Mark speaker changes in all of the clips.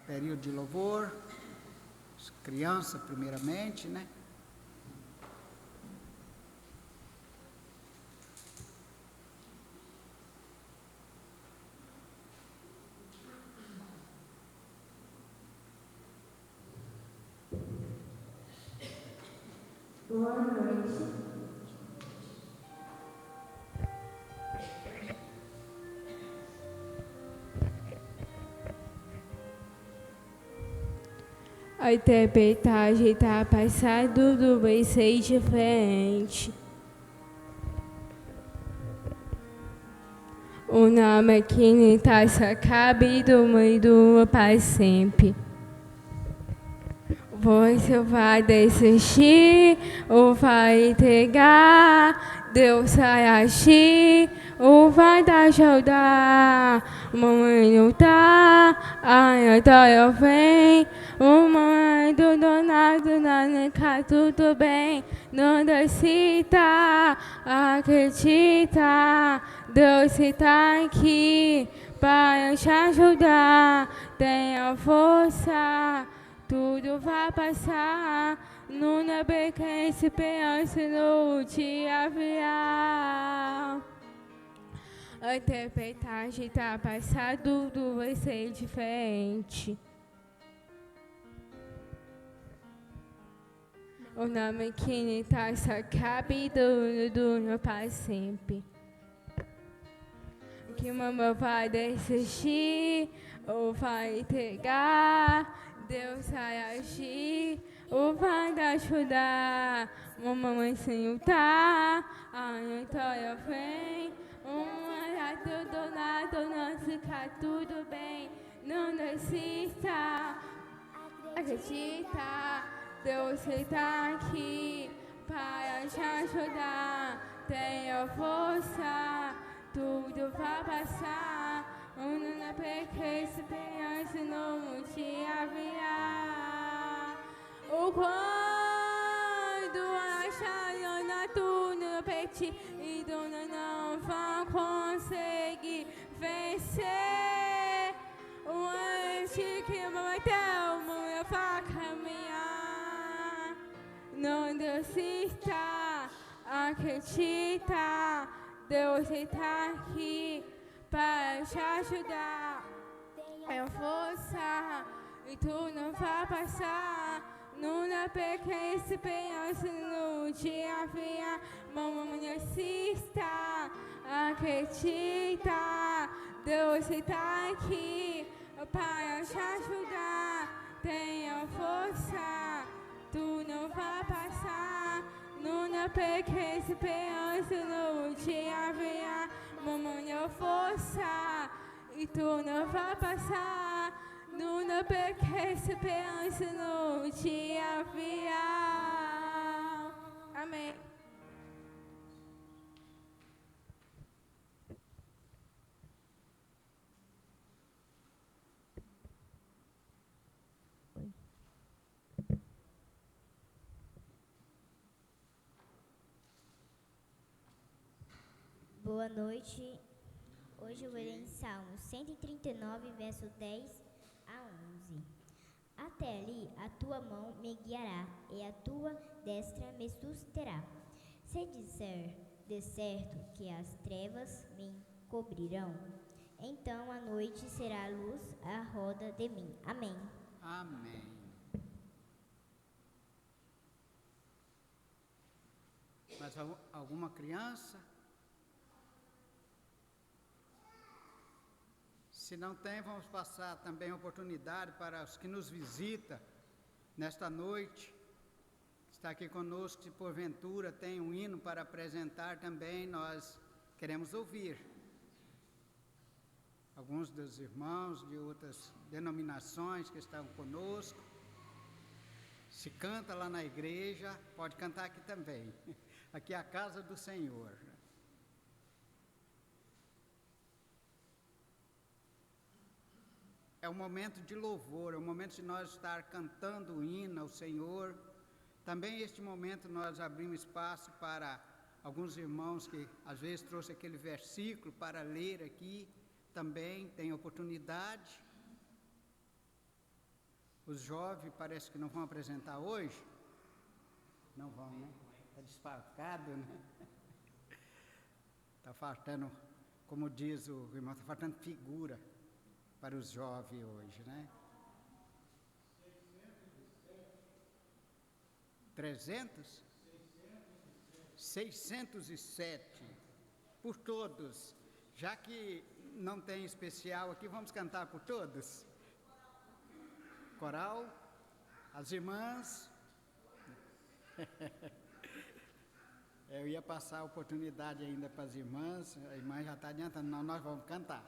Speaker 1: período de louvor, criança primeiramente, né?
Speaker 2: Boa noite. A interpretagem está passado do vai ser diferente. O nome que nem está sacabe do mundo para sempre. Você vai desistir ou vai entregar? Deus vai agir ou vai te ajudar? Mamãe não tá, a Natália vem. O mamãe do Donado, Nanica, tudo bem. Não decida, acredita. Deus está aqui para te ajudar. Tenha força. Tudo vai passar, não é esperança no dia virá. A interpretagem está passado, tudo vai ser diferente. O nome que nem tá sacabe do para sempre. Que mamãe vai desistir ou vai entregar? Deus vai agir, ou vai te ajudar. Mamãe sem tá, a Natália vem. Uma tudo nada, não fica tudo bem. Não desista, acredita. Deus está aqui para te ajudar. Tenha força, tudo vai passar. Una pequena esperança no dia virá. O quando acharam na tudo peito e dona não vai conseguir vencer. O antes que vai ter uma vai caminhar. Não desista, acredita. Deus está aqui para te ajudar. Tenha força e tu não vai passar. Numa pequena esperança no dia virá. Mamãe assista, acredita. Deus está aqui para te ajudar. Tenha força, tu não vai passar. Numa pequena esperança no dia virá. Mamãe é força e tu não vai passar. Numa pequena esperança no dia virá. Amém.
Speaker 3: Boa noite. Hoje eu vou ler em Salmos 139, verso 10 a 11. Até ali a tua mão me guiará e a tua destra me susterá. Se disser de certo que as trevas me cobrirão, então a noite será luz à roda de mim. Amém.
Speaker 1: Amém. Mais alguma criança? Se não tem, vamos passar também a oportunidade para os que nos visitam nesta noite. Está aqui conosco, se porventura tem um hino para apresentar também, nós queremos ouvir. Alguns dos irmãos de outras denominações que estão conosco. Se canta lá na igreja, pode cantar aqui também. Aqui é a casa do Senhor. É um momento de louvor, é um momento de nós estar cantando o hino ao Senhor. Também este momento nós abrimos espaço para alguns irmãos que às vezes trouxe aquele versículo para ler aqui, também tem oportunidade. Os jovens parece que não vão apresentar hoje. Não vão, né? Está desfalcado, né? Está faltando, como diz o irmão, está faltando figura para os jovens hoje, né? 300? 607, por todos. Já que não tem especial aqui, vamos cantar por todos? Coral, as irmãs. Eu ia passar a oportunidade ainda para as irmãs, a irmã já está adiantando, não, nós vamos cantar.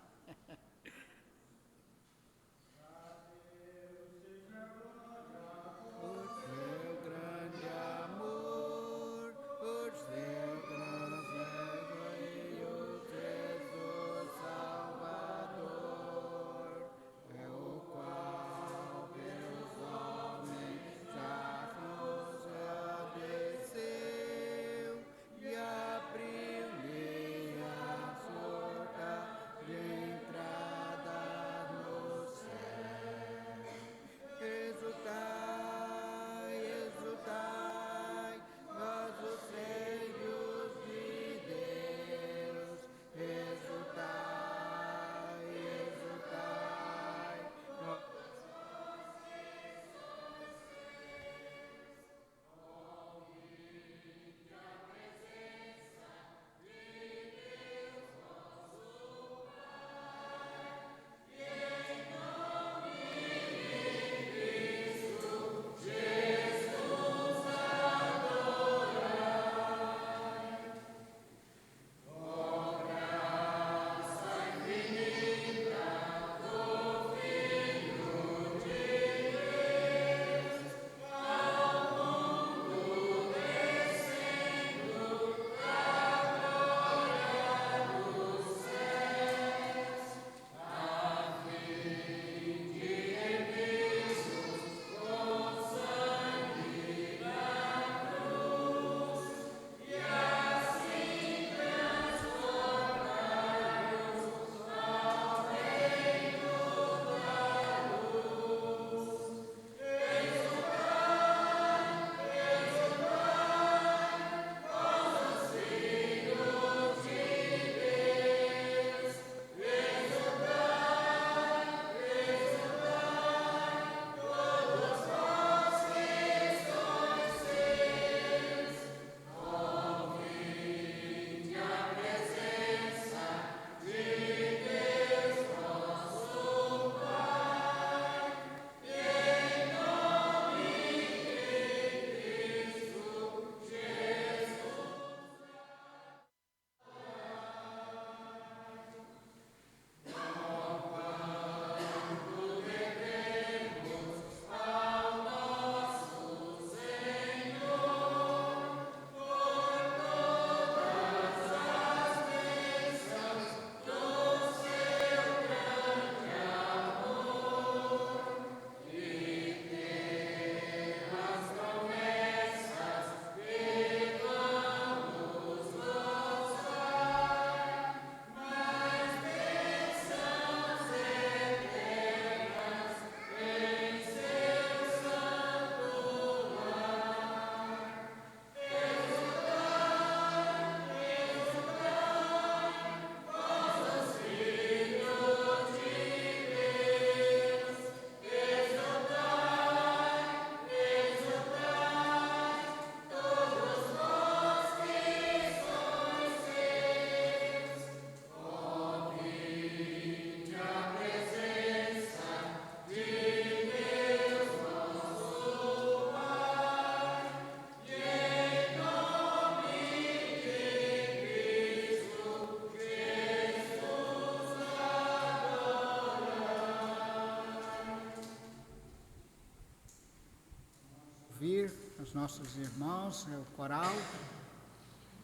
Speaker 1: Ouvir os nossos irmãos, o coral.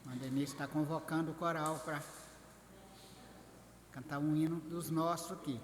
Speaker 1: A Denise está convocando o coral para cantar um hino dos nossos aqui.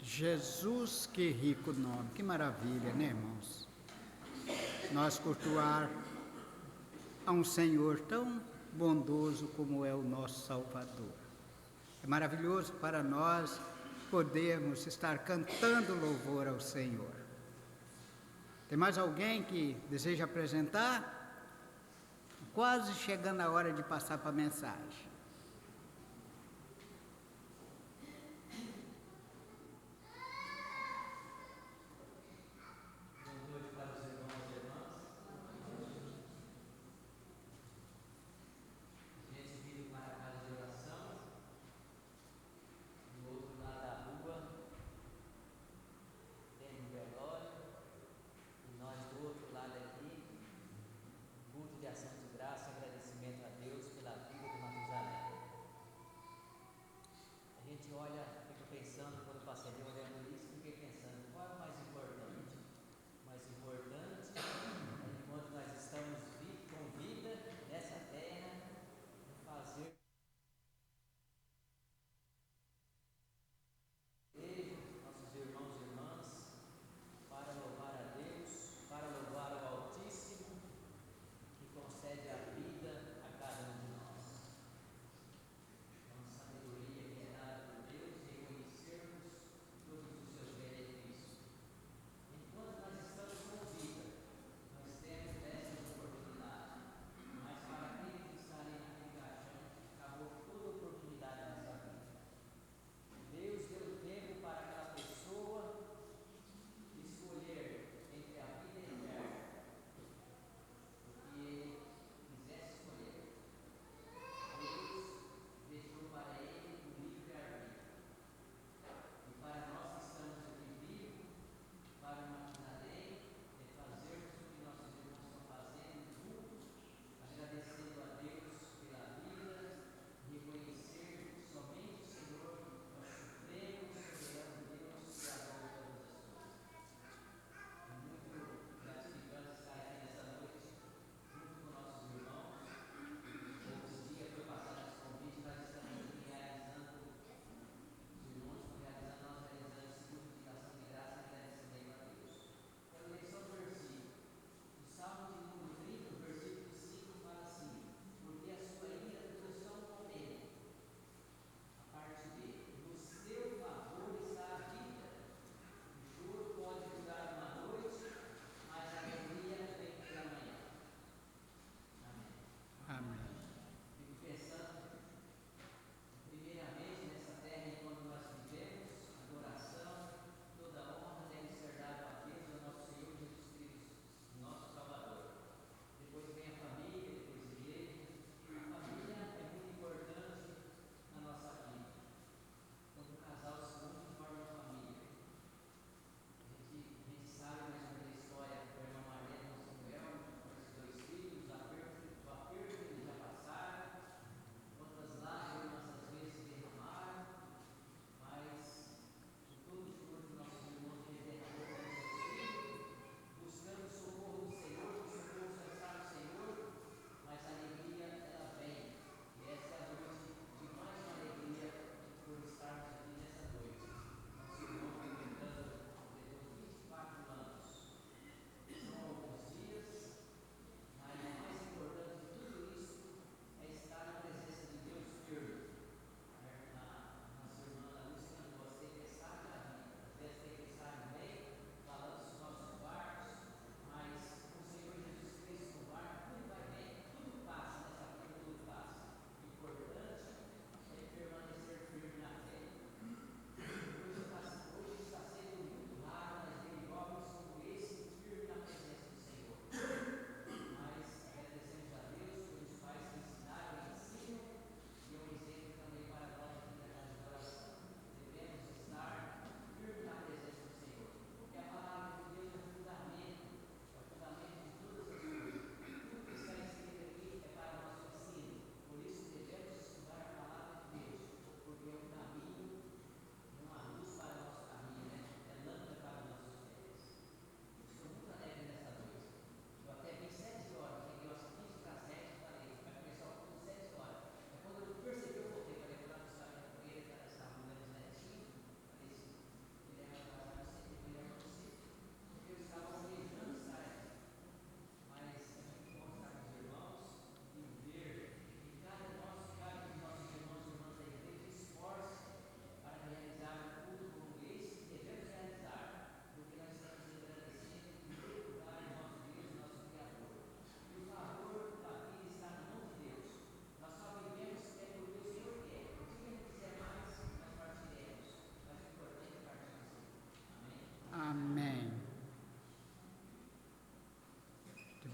Speaker 1: Jesus, que rico nome, que maravilha, né, irmãos? Nós cultuar a um Senhor tão bondoso como é o nosso Salvador. É maravilhoso para nós podermos estar cantando louvor ao Senhor. Tem mais alguém que deseja apresentar? Quase chegando a hora de passar para a mensagem.
Speaker 4: De ação de graça, agradecimento a Deus pela vida do Matusalém.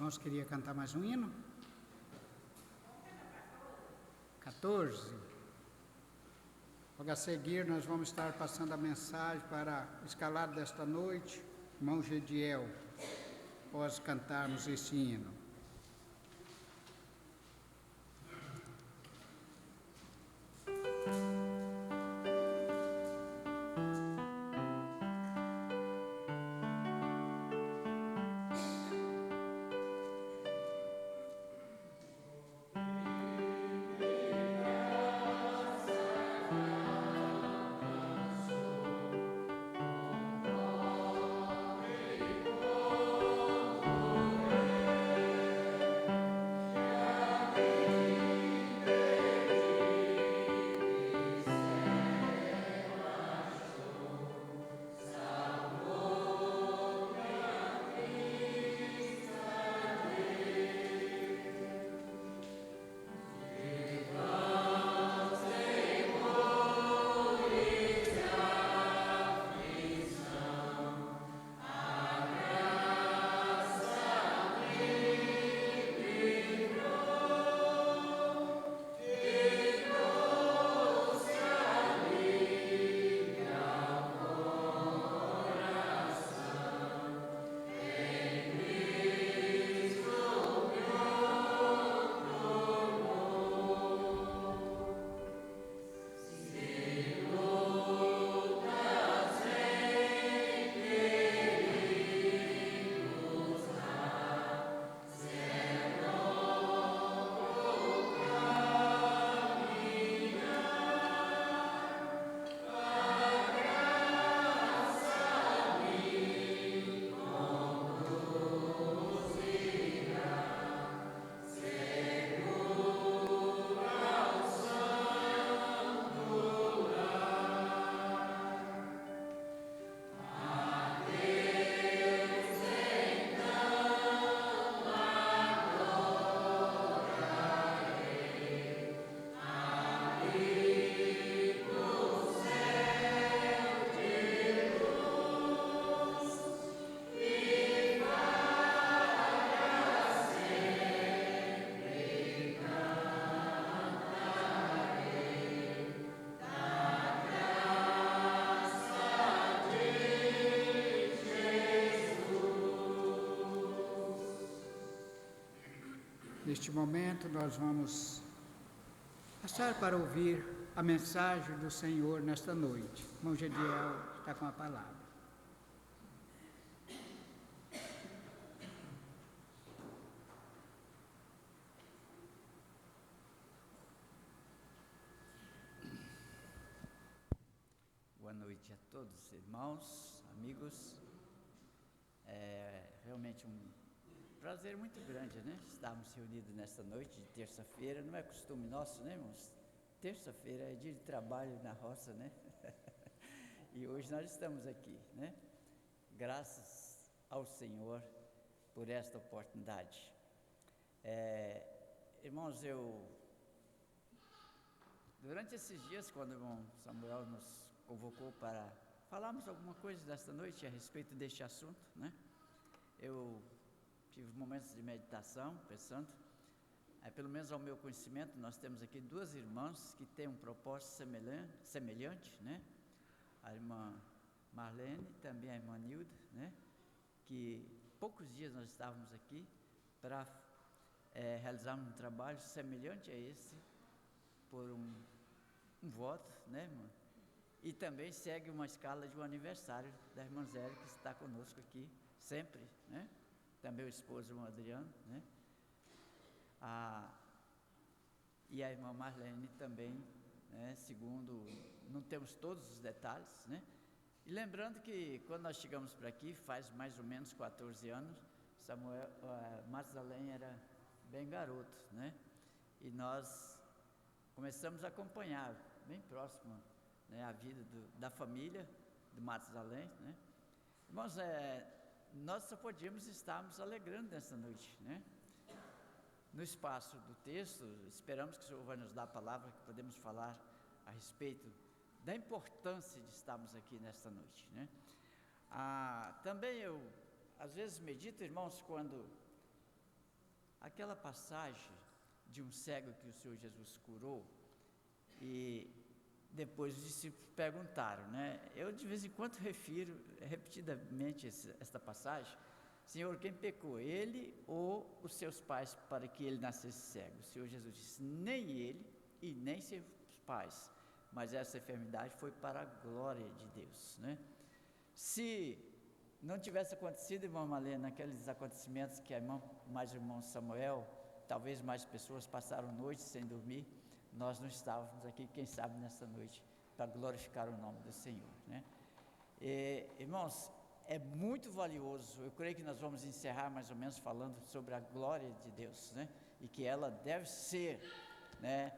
Speaker 1: Irmãos, queria cantar mais um hino? 14. Logo a seguir, nós vamos estar passando a mensagem para o escalado desta noite, irmão Gediel, após cantarmos este hino. Neste momento, nós vamos passar para ouvir a mensagem do Senhor nesta noite. O irmão Gediel está com a palavra.
Speaker 4: Boa noite a todos, irmãos, amigos. É realmente um prazer muito grande, né? Estarmos reunidos nesta noite de terça-feira. Não é costume nosso, né, irmãos? Terça-feira é dia de trabalho na roça, né? E hoje nós estamos aqui, né? Graças ao Senhor por esta oportunidade. Irmãos, durante esses dias, quando o irmão Samuel nos convocou para falarmos alguma coisa desta noite a respeito deste assunto, né? Eu tive momentos de meditação, pensando, pelo menos ao meu conhecimento, nós temos aqui duas irmãs que têm um propósito semelhante, né? A irmã Marlene e também a irmã Nilda, né? Que poucos dias nós estávamos aqui para realizarmos um trabalho semelhante a esse, por um voto, né, irmã? E também segue uma escala de um aniversário da irmã Zélia, que está conosco aqui sempre, né? Também o esposo, o irmão Adriano, né? E a irmã Marlene também, né? Segundo, não temos todos os detalhes, né? E lembrando que quando nós chegamos para aqui, faz mais ou menos 14 anos, Matusalém era bem garoto, né? E nós começamos a acompanhar, bem próximo, né, a vida da família do Matusalém, né? Irmãos, nós só podíamos estarmos alegrando nessa noite, né? No espaço do texto, esperamos que o Senhor vai nos dar a palavra, que podemos falar a respeito da importância de estarmos aqui nesta noite, né? Também eu, às vezes, medito, irmãos, quando aquela passagem de um cego que o Senhor Jesus curou, e depois os discípulos perguntaram, né? Eu de vez em quando refiro repetidamente esta passagem: Senhor, quem pecou, ele ou os seus pais, para que ele nascesse cego? O Senhor Jesus disse: nem ele e nem seus pais, mas essa enfermidade foi para a glória de Deus, né? Se não tivesse acontecido, irmã Malena, aqueles acontecimentos que mais o irmão Samuel, talvez mais pessoas passaram noites sem dormir, nós não estávamos aqui, quem sabe, nessa noite, para glorificar o nome do Senhor, né? Irmãos, é muito valioso. Eu creio que nós vamos encerrar mais ou menos falando sobre a glória de Deus, né? E que ela deve ser, né,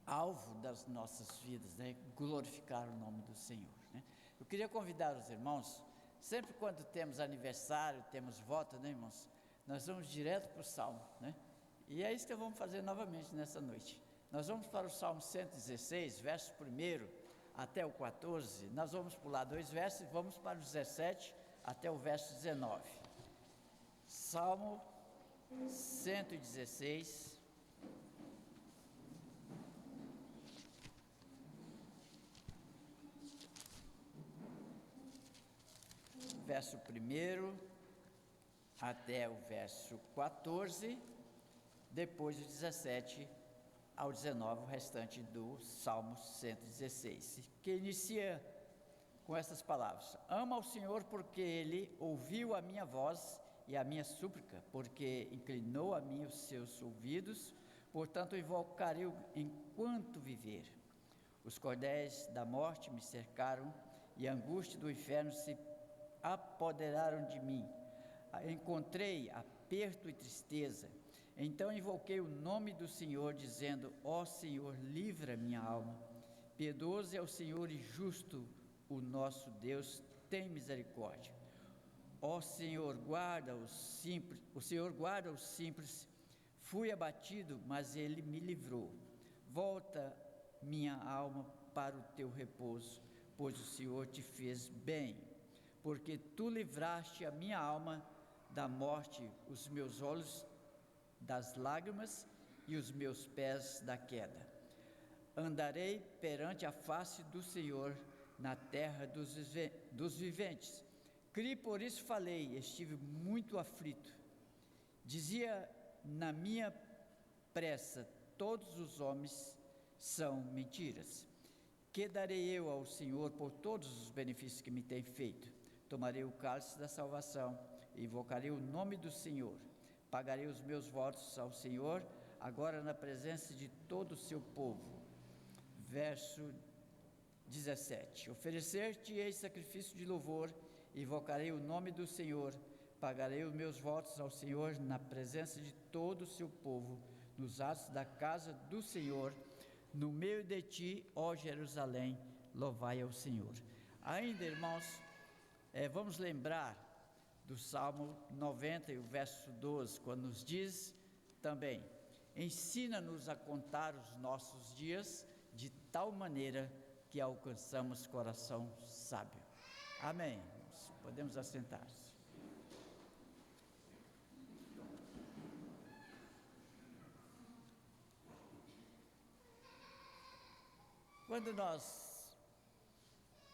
Speaker 4: alvo das nossas vidas, né? Glorificar o nome do Senhor, né? Eu queria convidar os irmãos, sempre quando temos aniversário, temos voto, né, irmãos? Nós vamos direto para o Salmo, né? E é isso que vamos fazer novamente nessa noite. Nós vamos para o Salmo 116, verso 1 até o 14. Nós vamos pular 2 versos e vamos para o 17 até o verso 19. Salmo 116, verso 1 até o verso 14, depois do 17 ao 19, o restante do Salmo 116, que inicia com essas palavras: ama ao Senhor porque Ele ouviu a minha voz e a minha súplica, porque inclinou a mim os seus ouvidos, portanto invocarei enquanto viver. Os cordéis da morte me cercaram e a angústia do inferno se apoderaram de mim. Encontrei aperto e tristeza. Então invoquei o nome do Senhor, dizendo: ó Senhor, livra minha alma. Piedoso é o Senhor e justo o nosso Deus, tem misericórdia. Ó Senhor, guarda os simples, o Senhor guarda os simples. Fui abatido, mas Ele me livrou. Volta minha alma para o teu repouso, pois o Senhor te fez bem. Porque tu livraste a minha alma da morte, os meus olhos das lágrimas e os meus pés da queda. Andarei perante a face do Senhor na terra dos viventes. Criei, por isso falei, estive muito aflito. Dizia na minha pressa: todos os homens são mentiras. Que darei eu ao Senhor por todos os benefícios que me tem feito? Tomarei o cálice da salvação, invocarei o nome do Senhor. Pagarei os meus votos ao Senhor, agora na presença de todo o seu povo. Verso 17: oferecer-te-ei sacrifício de louvor, invocarei o nome do Senhor. Pagarei os meus votos ao Senhor na presença de todo o seu povo, nos atos da casa do Senhor, no meio de ti, ó Jerusalém, louvai ao Senhor. Ainda, irmãos, vamos lembrar do Salmo 90 e o verso 12, quando nos diz também: ensina-nos a contar os nossos dias de tal maneira que alcançamos coração sábio. Amém. Podemos assentar-se. Quando nós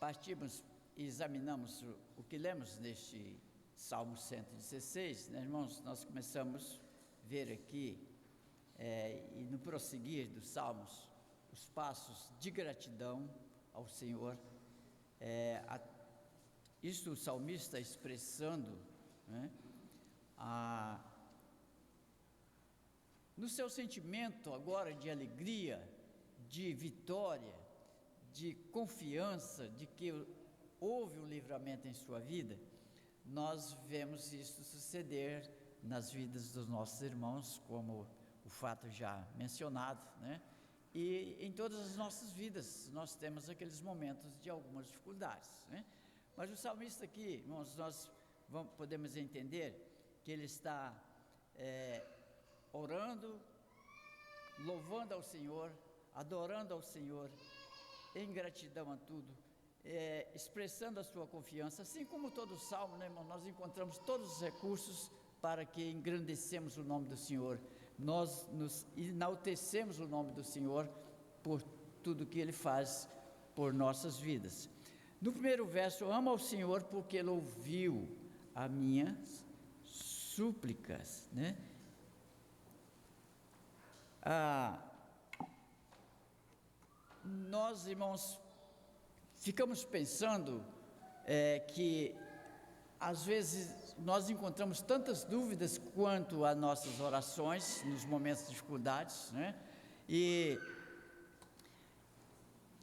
Speaker 4: partimos e examinamos o que lemos neste Salmo 116, né, irmãos, nós começamos a ver aqui, e no prosseguir dos Salmos, os passos de gratidão ao Senhor. Isto o salmista expressando, né, no seu sentimento agora de alegria, de vitória, de confiança de que houve um livramento em sua vida. Nós vemos isso suceder nas vidas dos nossos irmãos, como o fato já mencionado, né? E em todas as nossas vidas nós temos aqueles momentos de algumas dificuldades, né? Mas o salmista aqui, irmãos, nós podemos entender que ele está orando, louvando ao Senhor, adorando ao Senhor, em gratidão a tudo, expressando a sua confiança. Assim como todo salmo, né, irmão, nós encontramos todos os recursos para que engrandecemos o nome do Senhor. Nós nos enaltecemos o nome do Senhor por tudo que Ele faz por nossas vidas. No primeiro verso, amo ao Senhor porque Ele ouviu as minhas súplicas, né? Nós, irmãos, ficamos pensando que às vezes nós encontramos tantas dúvidas quanto às nossas orações nos momentos de dificuldades, né? E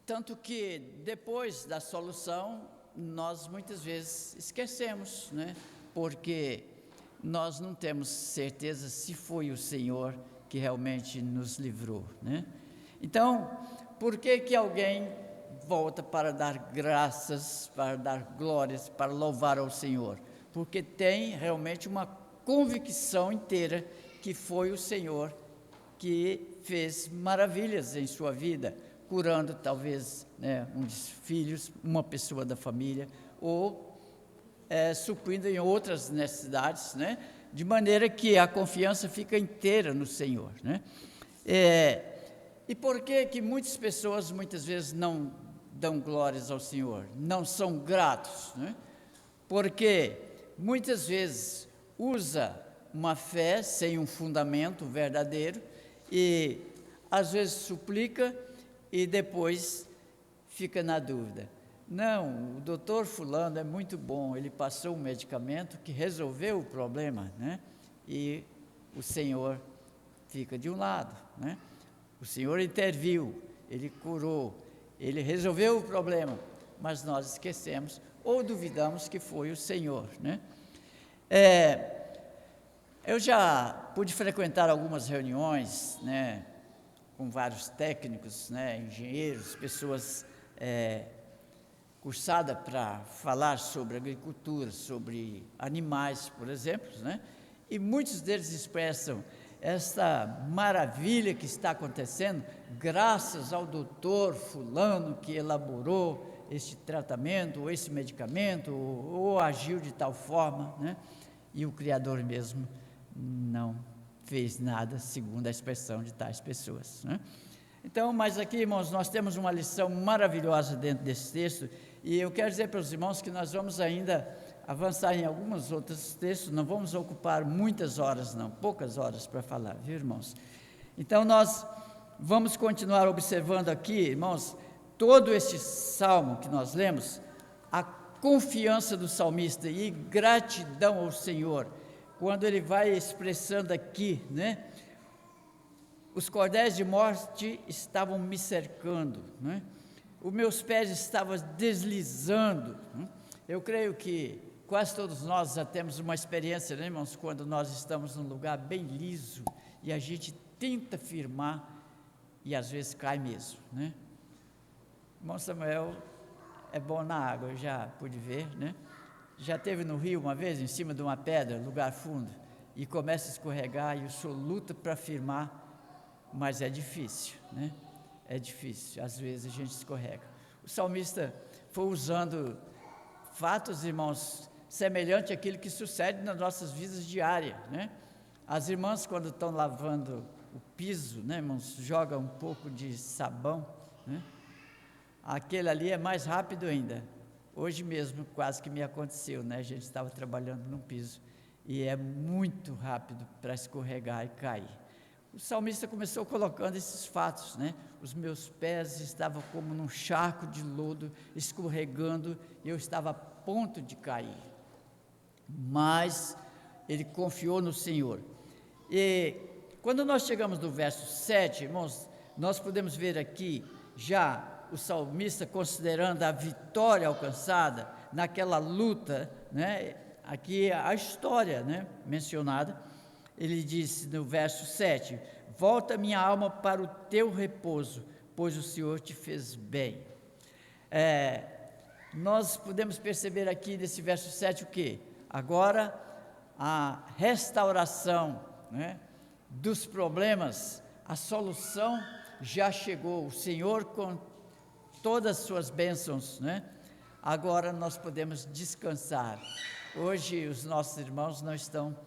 Speaker 4: tanto que depois da solução nós muitas vezes esquecemos, né? Porque nós não temos certeza se foi o Senhor que realmente nos livrou, né? Então, por que alguém volta para dar graças, para dar glórias, para louvar ao Senhor? Porque tem realmente uma convicção inteira que foi o Senhor que fez maravilhas em sua vida, curando talvez, né, um dos filhos, uma pessoa da família, ou suprindo em outras necessidades, né, de maneira que a confiança fica inteira no Senhor, né? E por que muitas pessoas muitas vezes não dão glórias ao Senhor, não são gratos, né? Porque muitas vezes usa uma fé sem um fundamento verdadeiro e às vezes suplica e depois fica na dúvida. Não, o doutor fulano é muito bom, ele passou um medicamento que resolveu o problema, né? E o Senhor fica de um lado, né? O Senhor interviu, Ele curou, Ele resolveu o problema, mas nós esquecemos ou duvidamos que foi o Senhor, né? Eu já pude frequentar algumas reuniões, né, com vários técnicos, né, engenheiros, pessoas cursadas para falar sobre agricultura, sobre animais, por exemplo, né? E muitos deles expressam essa maravilha que está acontecendo graças ao doutor fulano que elaborou este tratamento, ou esse medicamento, ou agiu de tal forma, né? E o Criador mesmo não fez nada segundo a expressão de tais pessoas, né? Então, mas aqui, irmãos, nós temos uma lição maravilhosa dentro desse texto, e eu quero dizer para os irmãos que nós vamos ainda avançar em alguns outros textos, não vamos ocupar muitas horas não, poucas horas para falar, viu, irmãos? Então nós vamos continuar observando aqui, irmãos, todo este salmo que nós lemos, a confiança do salmista e gratidão ao Senhor, quando ele vai expressando aqui, né? Os cordéis de morte estavam me cercando, né? Os meus pés estavam deslizando, né? Eu creio que quase todos nós já temos uma experiência, né, irmãos, quando nós estamos num lugar bem liso e a gente tenta firmar e às vezes cai mesmo, né? Irmão Samuel é bom na água, eu já pude ver, né? Já esteve no rio uma vez, em cima de uma pedra, lugar fundo, e começa a escorregar e o senhor luta para firmar, mas é difícil, né? É difícil, às vezes a gente escorrega. O salmista foi usando fatos, irmãos, semelhante àquilo que sucede nas nossas vidas diárias, né? As irmãs, quando estão lavando o piso, né, irmãos, jogam um pouco de sabão, né? Aquele ali é mais rápido ainda. Hoje mesmo quase que me aconteceu, né? A gente estava trabalhando num piso e é muito rápido para escorregar e cair. O salmista começou colocando esses fatos, né? Os meus pés estavam como num charco de lodo, escorregando, e eu estava a ponto de cair. Mas ele confiou no Senhor. E quando nós chegamos no verso 7, irmãos, nós podemos ver aqui já o salmista considerando a vitória alcançada naquela luta, né? Aqui a história, né, mencionada. Ele disse no verso 7, volta minha alma para o teu repouso, pois o Senhor te fez bem. Nós podemos perceber aqui nesse verso 7 o quê? Agora a restauração, né, dos problemas, a solução já chegou, o Senhor com todas as suas bênçãos, né? Agora nós podemos descansar. Hoje os nossos irmãos não estão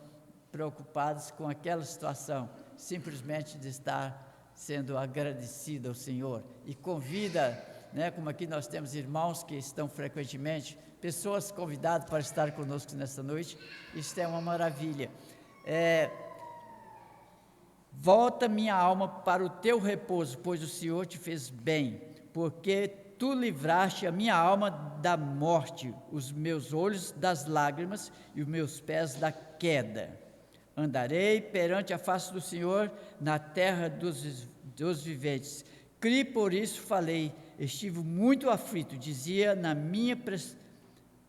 Speaker 4: preocupados com aquela situação, simplesmente de estar sendo agradecido ao Senhor. E convida, né, como aqui nós temos irmãos que estão frequentemente, pessoas convidadas para estar conosco nesta noite, isso é uma maravilha. Volta minha alma para o teu repouso, pois o Senhor te fez bem, porque tu livraste a minha alma da morte, os meus olhos das lágrimas e os meus pés da queda. Andarei perante a face do Senhor na terra dos viventes. Cri, por isso falei, estive muito aflito, dizia na minha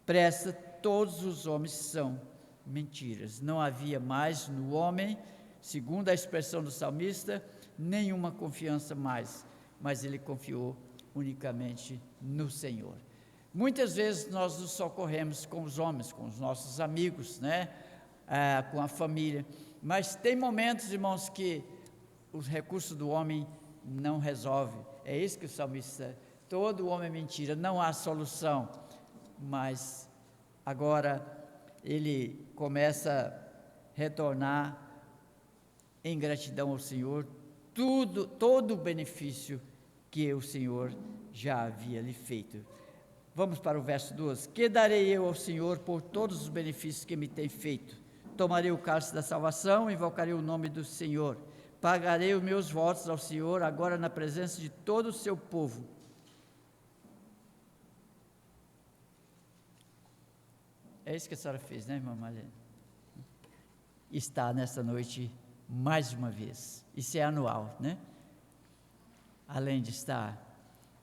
Speaker 4: pressa, todos os homens são mentiras. Não havia mais no homem, segundo a expressão do salmista, nenhuma confiança mais, mas ele confiou unicamente no Senhor. Muitas vezes nós nos socorremos com os homens, com os nossos amigos, né? Com a família, mas tem momentos, irmãos, que os recursos do homem não resolvem. É isso que o salmista, todo homem é mentira, não há solução, mas agora ele começa a retornar em gratidão ao Senhor, todo o benefício que o Senhor já havia lhe feito. Vamos para o verso 12. Que darei eu ao Senhor por todos os benefícios que me tem feito? Tomarei o cálice da salvação, invocarei o nome do Senhor. Pagarei os meus votos ao Senhor, agora na presença de todo o seu povo. É isso que a senhora fez, né, irmã Marlene? Está nessa noite mais uma vez. Isso é anual, né? Além de estar,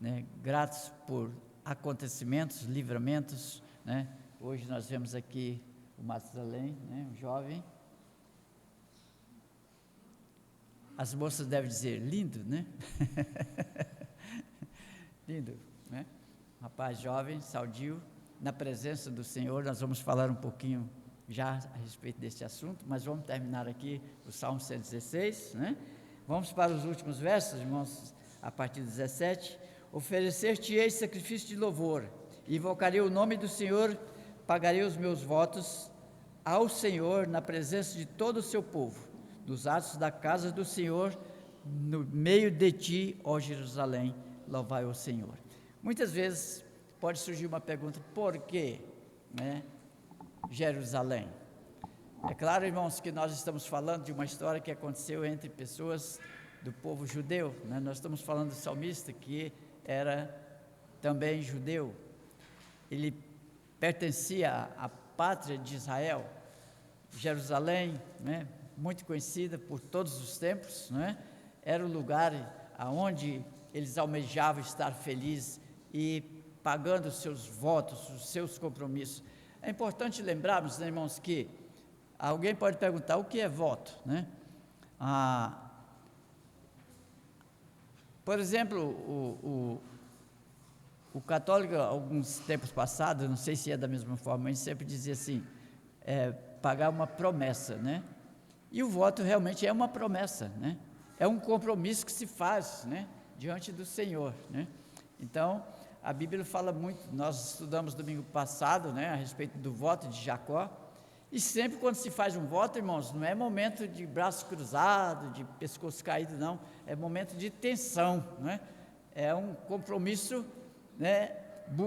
Speaker 4: né, gratos por acontecimentos, livramentos, né? Hoje nós vemos aqui o Matusalém, né, um jovem. As moças devem dizer, lindo, né? Lindo, né? Um rapaz jovem, saudio, na presença do Senhor. Nós vamos falar um pouquinho já a respeito desse assunto, mas vamos terminar aqui o Salmo 116, né? Vamos para os últimos versos, irmãos, a partir do 17. Oferecer-te-ei sacrifício de louvor, invocarei o nome do Senhor, pagarei os meus votos ao Senhor na presença de todo o seu povo, nos atos da casa do Senhor, no meio de ti, ó Jerusalém, louvai o Senhor. Muitas vezes pode surgir uma pergunta, por que, né, Jerusalém? É claro, irmãos, que nós estamos falando de uma história que aconteceu entre pessoas do povo judeu, né? Nós estamos falando do salmista, que era também judeu, ele pertencia à pátria de Israel, Jerusalém, né, muito conhecida por todos os tempos, né, era o lugar aonde eles almejavam estar felizes e pagando os seus votos, os seus compromissos. É importante lembrarmos, né, irmãos, que alguém pode perguntar o que é voto, né? Por exemplo, o católico, alguns tempos passados, não sei se é da mesma forma, mas sempre dizia assim, pagar uma promessa, né? E o voto realmente é uma promessa, né? É um compromisso que se faz, né, diante do Senhor, né? Então, a Bíblia fala muito, nós estudamos domingo passado, né, a respeito do voto de Jacó, e sempre quando se faz um voto, irmãos, não é momento de braço cruzado, de pescoço caído, não, é momento de tensão, né? É um compromisso, né,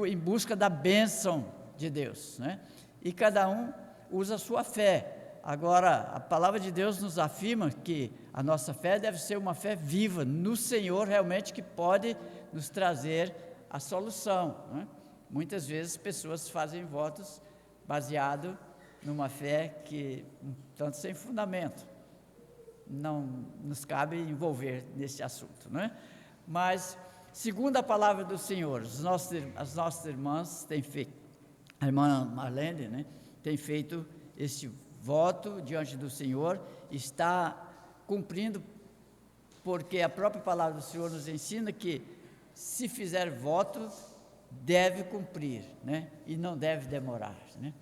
Speaker 4: em busca da bênção de Deus, né? E cada um usa a sua fé. Agora, a palavra de Deus nos afirma que a nossa fé deve ser uma fé viva no Senhor, realmente, que pode nos trazer a solução, né? Muitas vezes pessoas fazem votos baseado numa fé que, tanto sem fundamento, não nos cabe envolver nesse assunto, né? Mas, segundo a palavra do Senhor, as nossas irmãs têm feito, a irmã Marlene, né, tem feito este voto diante do Senhor, está cumprindo, porque a própria palavra do Senhor nos ensina que, se fizer voto, deve cumprir, né, e não deve demorar, né?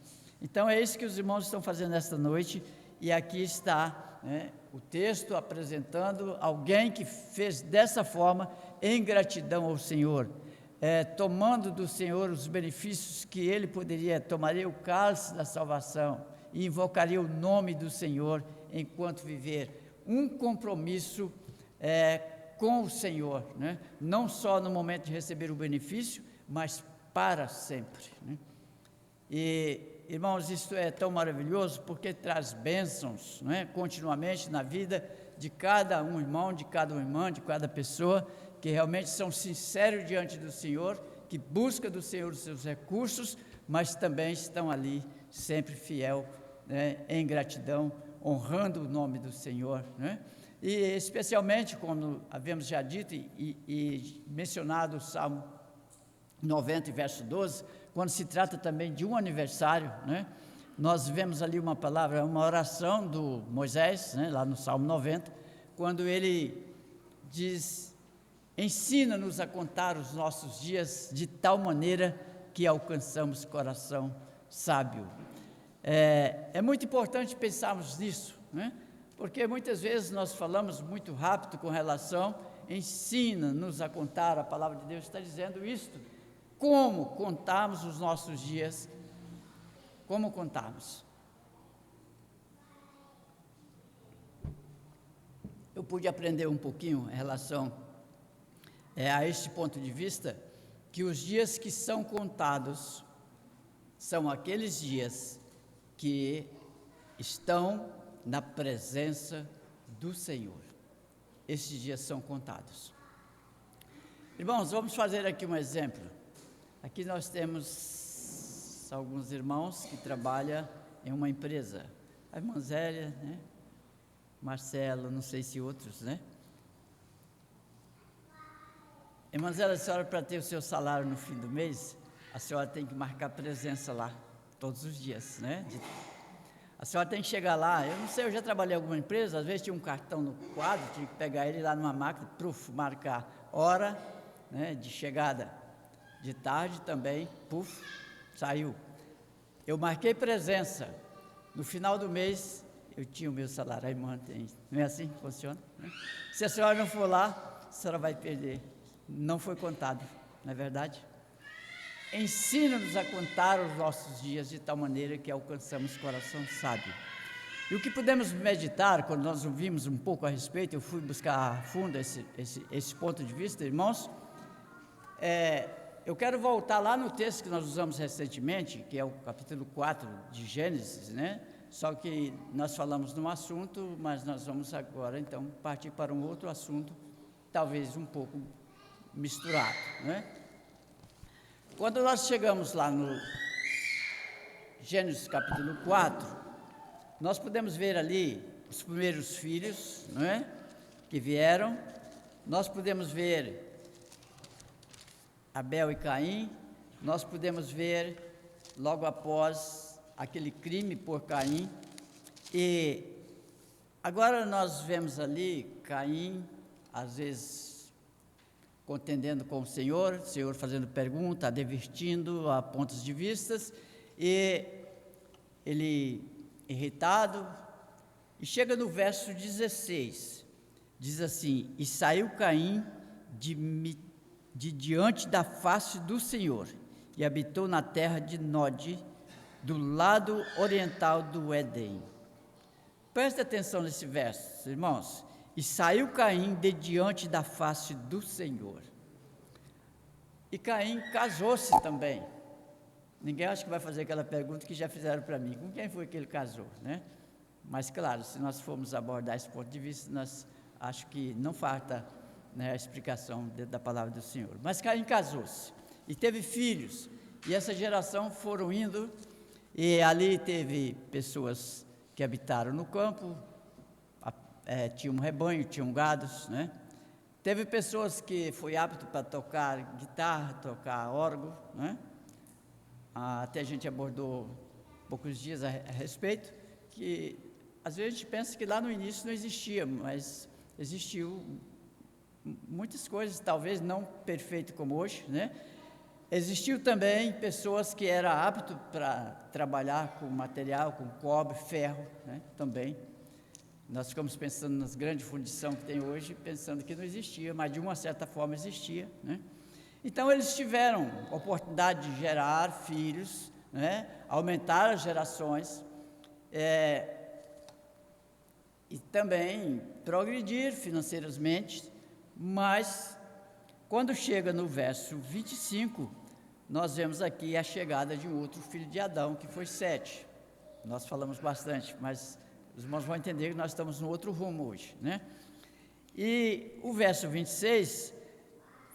Speaker 4: Então é isso que os irmãos estão fazendo esta noite, e aqui está, né, o texto apresentando alguém que fez dessa forma, em gratidão ao Senhor, tomando do Senhor os benefícios que ele poderia, tomaria o cálice da salvação, e invocaria o nome do Senhor enquanto viver. Um compromisso com o Senhor, né? Não só no momento de receber o benefício, mas para sempre, né? E, irmãos, isso é tão maravilhoso porque traz bênçãos, né, continuamente na vida de cada um irmão, de cada uma irmã, de cada pessoa que realmente são sinceros diante do Senhor, que busca do Senhor os seus recursos, mas também estão ali sempre fiel, né, em gratidão, honrando o nome do Senhor, né? E especialmente, como havíamos já dito e mencionado o Salmo 90, verso 12, quando se trata também de um aniversário, né? Nós vemos ali uma palavra, uma oração do Moisés, né, lá no Salmo 90, quando ele diz: ensina-nos a contar os nossos dias de tal maneira que alcançamos coração sábio. É muito importante pensarmos nisso, né? Porque muitas vezes nós falamos muito rápido com relação, ensina-nos a contar, a palavra de Deus está dizendo isto, como contarmos os nossos dias, como contarmos. Eu pude aprender um pouquinho em relação a este ponto de vista, que os dias que são contados são aqueles dias que estão na presença do Senhor. Esses dias são contados. Irmãos, vamos fazer aqui um exemplo. Aqui nós temos alguns irmãos que trabalham em uma empresa. A irmã Zélia, né? Marcelo, não sei se outros, né? Irmã Zélia, a senhora, para ter o seu salário no fim do mês, a senhora tem que marcar presença lá, todos os dias, né? A senhora tem que chegar lá, eu não sei, eu já trabalhei em alguma empresa, às vezes tinha um cartão no quadro, tinha que pegar ele lá numa máquina, marcar hora, né, de chegada, de tarde também, saiu. Eu marquei presença, no final do mês, eu tinha o meu salário, aí mantém, não é assim que funciona? Né? Se a senhora não for lá, a senhora vai perder, não foi contado, não é verdade? Ensina-nos a contar os nossos dias de tal maneira que alcançamos coração sábio. E o que podemos meditar, quando nós ouvimos um pouco a respeito, eu fui buscar a fundo esse ponto de vista, irmãos, eu quero voltar lá no texto que nós usamos recentemente, que é o capítulo 4 de Gênesis, né? Só que nós falamos num assunto, mas nós vamos agora, então, partir para um outro assunto, talvez um pouco misturado, né? Quando nós chegamos lá no Gênesis capítulo 4, nós podemos ver ali os primeiros filhos, não é? Que vieram, nós podemos ver Abel e Caim, nós podemos ver logo após aquele crime por Caim, e agora nós vemos ali Caim, às vezes contendendo com o Senhor fazendo pergunta, advertindo a pontos de vistas, e ele irritado, e chega no verso 16, diz assim: e saiu Caim de diante da face do Senhor, e habitou na terra de Nod, do lado oriental do Éden. Preste atenção nesse verso, irmãos. E saiu Caim de diante da face do Senhor. E Caim casou-se também. Ninguém acha que vai fazer aquela pergunta que já fizeram para mim: com quem foi que ele casou, né? Mas claro, se nós formos abordar esse ponto de vista, nós acho que não falta, né, a explicação da palavra do Senhor. Mas Caim casou-se e teve filhos, e essa geração foram indo, e ali teve pessoas que habitaram no campo, tinha um rebanho, tinham gados, né? Teve pessoas que foi apto para tocar guitarra, tocar órgão, né? Até a gente abordou poucos dias a respeito, que às vezes a gente pensa que lá no início não existia, mas existiu muitas coisas, talvez não perfeito como hoje, né? Existiu também pessoas que eram aptas para trabalhar com material, com cobre, ferro, né? Também. Nós ficamos pensando nas grandes fundições que tem hoje, pensando que não existia, mas de uma certa forma existia, né? Então eles tiveram oportunidade de gerar filhos, né? Aumentar as gerações, e também progredir financeiramente, mas quando chega no verso 25, nós vemos aqui a chegada de um outro filho de Adão, que foi Sete. Nós falamos bastante, mas os irmãos vão entender que nós estamos no outro rumo hoje, né? E o verso 26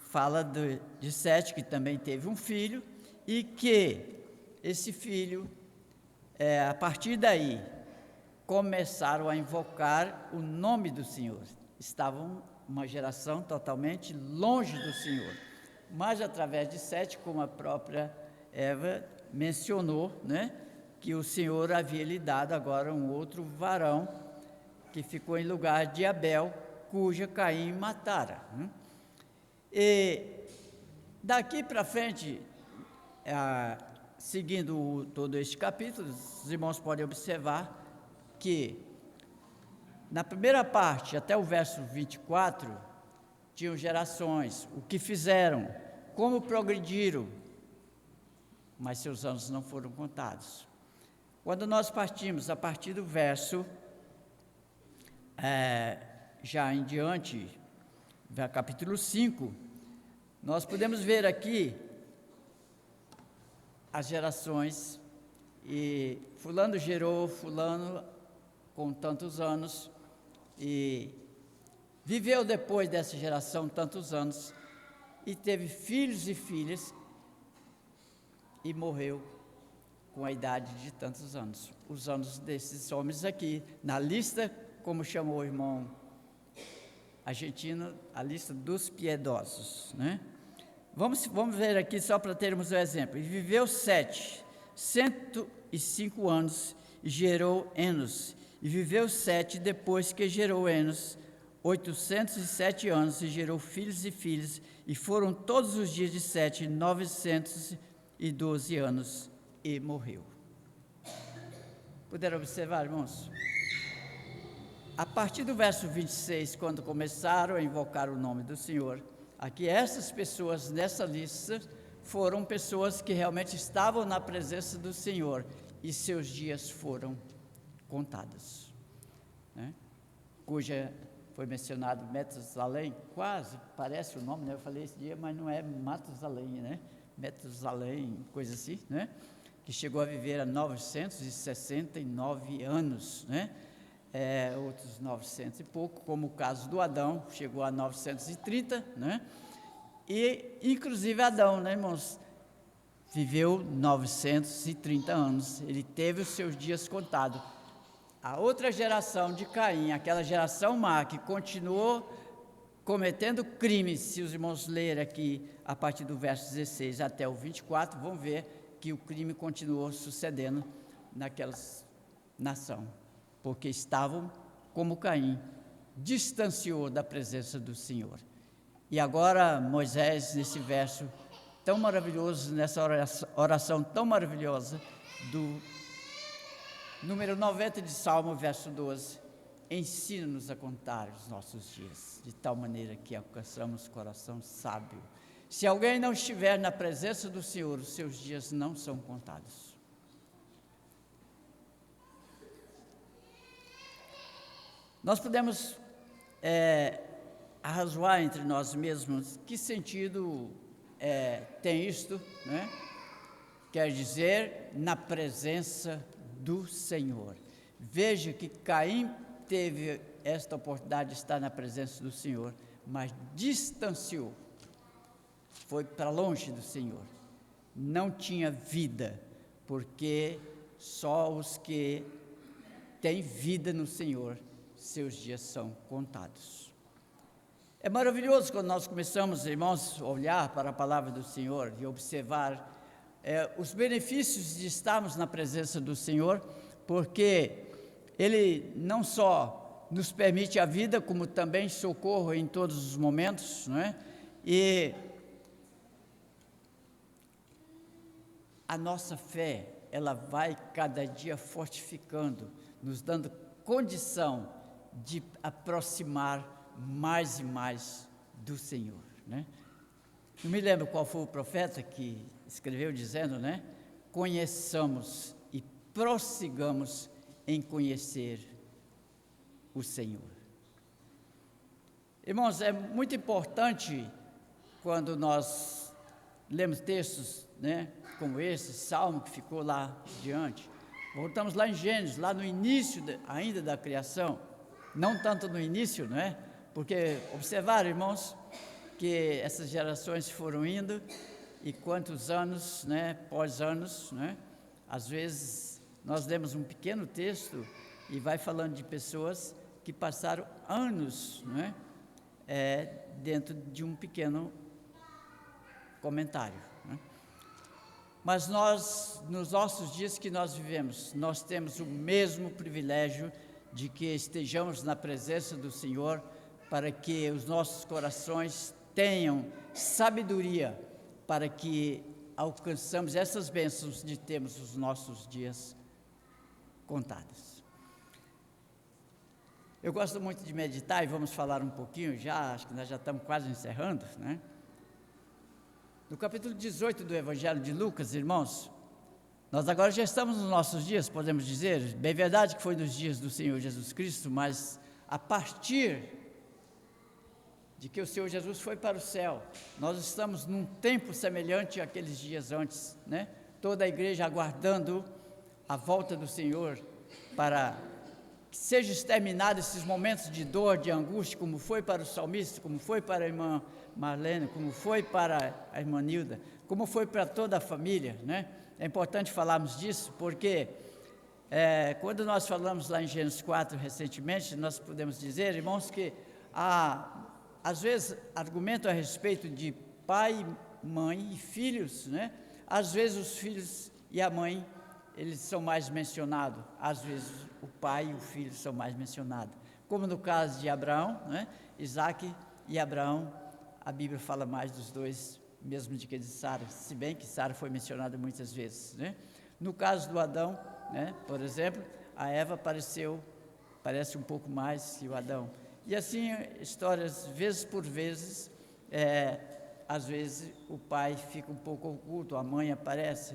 Speaker 4: fala de Sete, que também teve um filho, e que esse filho, a partir daí, começaram a invocar o nome do Senhor. Estavam uma geração totalmente longe do Senhor. Mas através de Sete, como a própria Eva mencionou, né, que o Senhor havia lhe dado agora um outro varão, que ficou em lugar de Abel, cuja Caim matara. E daqui para frente, seguindo todo este capítulo, os irmãos podem observar que na primeira parte, até o verso 24, tinham gerações, o que fizeram, como progrediram, mas seus anos não foram contados. Quando nós partimos a partir do verso, já em diante, capítulo 5, nós podemos ver aqui as gerações, e fulano gerou fulano com tantos anos, e viveu depois dessa geração tantos anos, e teve filhos e filhas, e morreu com a idade de tantos anos. Os anos desses homens aqui, na lista, como chamou o irmão argentino, a lista dos piedosos, né? Vamos ver aqui só para termos um exemplo. E viveu Sete, 105 anos, e gerou Enos. E viveu Sete, depois que gerou Enos, 807 anos, e gerou filhos e filhas, e foram todos os dias de Sete 912 anos, e morreu. Puderam observar, irmãos? A partir do verso 26, quando começaram a invocar o nome do Senhor, aqui essas pessoas nessa lista foram pessoas que realmente estavam na presença do Senhor, e seus dias foram contados, né? Cuja foi mencionado Metusalém, quase parece o nome, né? Eu falei esse dia, mas não é Matusalém, né? Metusalém, coisa assim, né? Que chegou a viver a 969 anos, né? Outros 900 e pouco, como o caso do Adão, chegou a 930, né? E, inclusive, Adão, né, irmãos, viveu 930 anos, ele teve os seus dias contados. A outra geração de Caim, aquela geração má, que continuou cometendo crimes, se os irmãos lerem aqui, a partir do verso 16 até o 24, vão ver que o crime continuou sucedendo naquela nação, porque estavam como Caim, distanciou da presença do Senhor. E agora Moisés, nesse verso tão maravilhoso, nessa oração tão maravilhosa, do número 90 de Salmo, verso 12, ensina-nos a contar os nossos dias, de tal maneira que alcançamos coração sábio. Se alguém não estiver na presença do Senhor, os seus dias não são contados. Nós podemos arrazoar entre nós mesmos que sentido tem isto, né? Quer dizer, na presença do Senhor. Veja que Caim teve esta oportunidade de estar na presença do Senhor, mas distanciou, foi para longe do Senhor, não tinha vida, porque só os que têm vida no Senhor, seus dias são contados. É maravilhoso quando nós começamos, irmãos, a olhar para a palavra do Senhor e observar os benefícios de estarmos na presença do Senhor, porque Ele não só nos permite a vida, como também socorro em todos os momentos, não é? E a nossa fé, ela vai cada dia fortificando, nos dando condição de aproximar mais e mais do Senhor, né? Não me lembro qual foi o profeta que escreveu dizendo, né? Conheçamos e prossigamos em conhecer o Senhor. Irmãos, é muito importante quando nós lemos textos, né, como esse Salmo que ficou lá diante. Voltamos lá em Gênesis, lá no início ainda da criação, não tanto no início, né, porque observaram, irmãos, que essas gerações foram indo e quantos anos, né, pós anos, né, às vezes nós lemos um pequeno texto e vai falando de pessoas que passaram anos, né, dentro de um pequeno comentário, né? Mas nós, nos nossos dias que nós vivemos, nós temos o mesmo privilégio de que estejamos na presença do Senhor, para que os nossos corações tenham sabedoria, para que alcançamos essas bênçãos de termos os nossos dias contados. Eu gosto muito de meditar e vamos falar um pouquinho já, acho que nós já estamos quase encerrando, né? No capítulo 18 do Evangelho de Lucas, irmãos, nós agora já estamos nos nossos dias, podemos dizer, bem verdade que foi nos dias do Senhor Jesus Cristo, mas a partir de que o Senhor Jesus foi para o céu, nós estamos num tempo semelhante àqueles dias antes, né? Toda a igreja aguardando a volta do Senhor para que sejam exterminados esses momentos de dor, de angústia, como foi para o salmista, como foi para a irmã Marlene, como foi para a irmã Nilda, como foi para toda a família, né? É importante falarmos disso, porque quando nós falamos lá em Gênesis 4 recentemente, nós podemos dizer, irmãos, que às vezes argumento a respeito de pai, mãe e filhos, né? Às vezes os filhos e a mãe, eles são mais mencionados, às vezes o pai e o filho são mais mencionados, como no caso de Abraão, né? Isaac e Abraão, a Bíblia fala mais dos dois, mesmo de que de Sara, se bem que Sara foi mencionada muitas vezes, né? No caso do Adão, né, por exemplo, a Eva parece um pouco mais que o Adão, e assim, histórias, vezes por vezes, às vezes o pai fica um pouco oculto, a mãe aparece,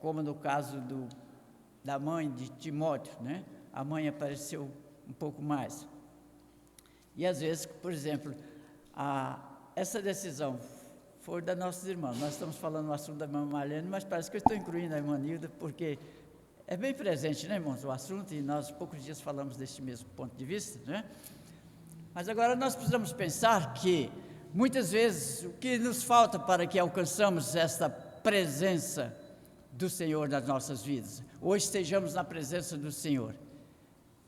Speaker 4: como no caso da mãe de Timóteo, né? A mãe apareceu um pouco mais. E às vezes, por exemplo, essa decisão foi da nossas irmãs. Nós estamos falando no assunto da irmã Marlene, mas parece que eu estou incluindo a irmã Nilda, porque é bem presente, né, irmãos, o assunto, e nós poucos dias falamos deste mesmo ponto de vista, né? Mas agora nós precisamos pensar que, muitas vezes, o que nos falta para que alcançamos esta presença do Senhor nas nossas vidas, ou estejamos na presença do Senhor,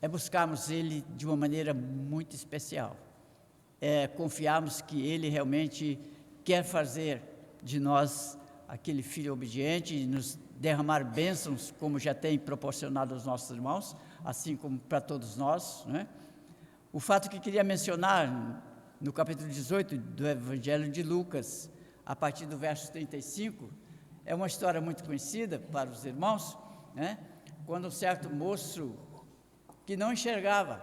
Speaker 4: é buscarmos Ele de uma maneira muito especial, confiarmos que Ele realmente quer fazer de nós aquele filho obediente e nos derramar bênçãos, como já tem proporcionado aos nossos irmãos, assim como para todos nós, né? O fato que queria mencionar no capítulo 18 do Evangelho de Lucas, a partir do verso 35, é uma história muito conhecida para os irmãos, né? Quando um certo moço que não enxergava,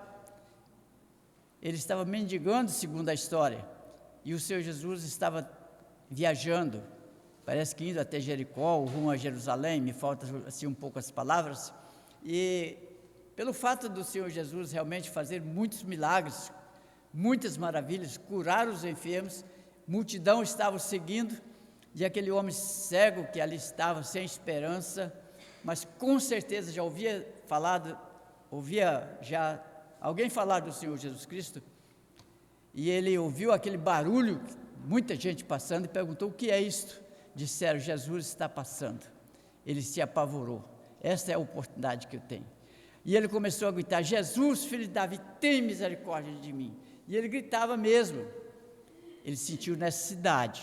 Speaker 4: ele estava mendigando, segundo a história, e o Senhor Jesus estava viajando, parece que indo até Jericó, ou rumo a Jerusalém, me falta assim um pouco as palavras, e pelo fato do Senhor Jesus realmente fazer muitos milagres, muitas maravilhas, curar os enfermos, multidão estava seguindo, e aquele homem cego que ali estava, sem esperança, mas com certeza já ouvia já alguém falar do Senhor Jesus Cristo, e ele ouviu aquele barulho, muita gente passando, e perguntou: o que é isto? Disseram: Jesus está passando. Ele se apavorou. Esta é a oportunidade que eu tenho. E ele começou a gritar: Jesus, filho de Davi, tem misericórdia de mim. E ele gritava mesmo. Ele sentiu necessidade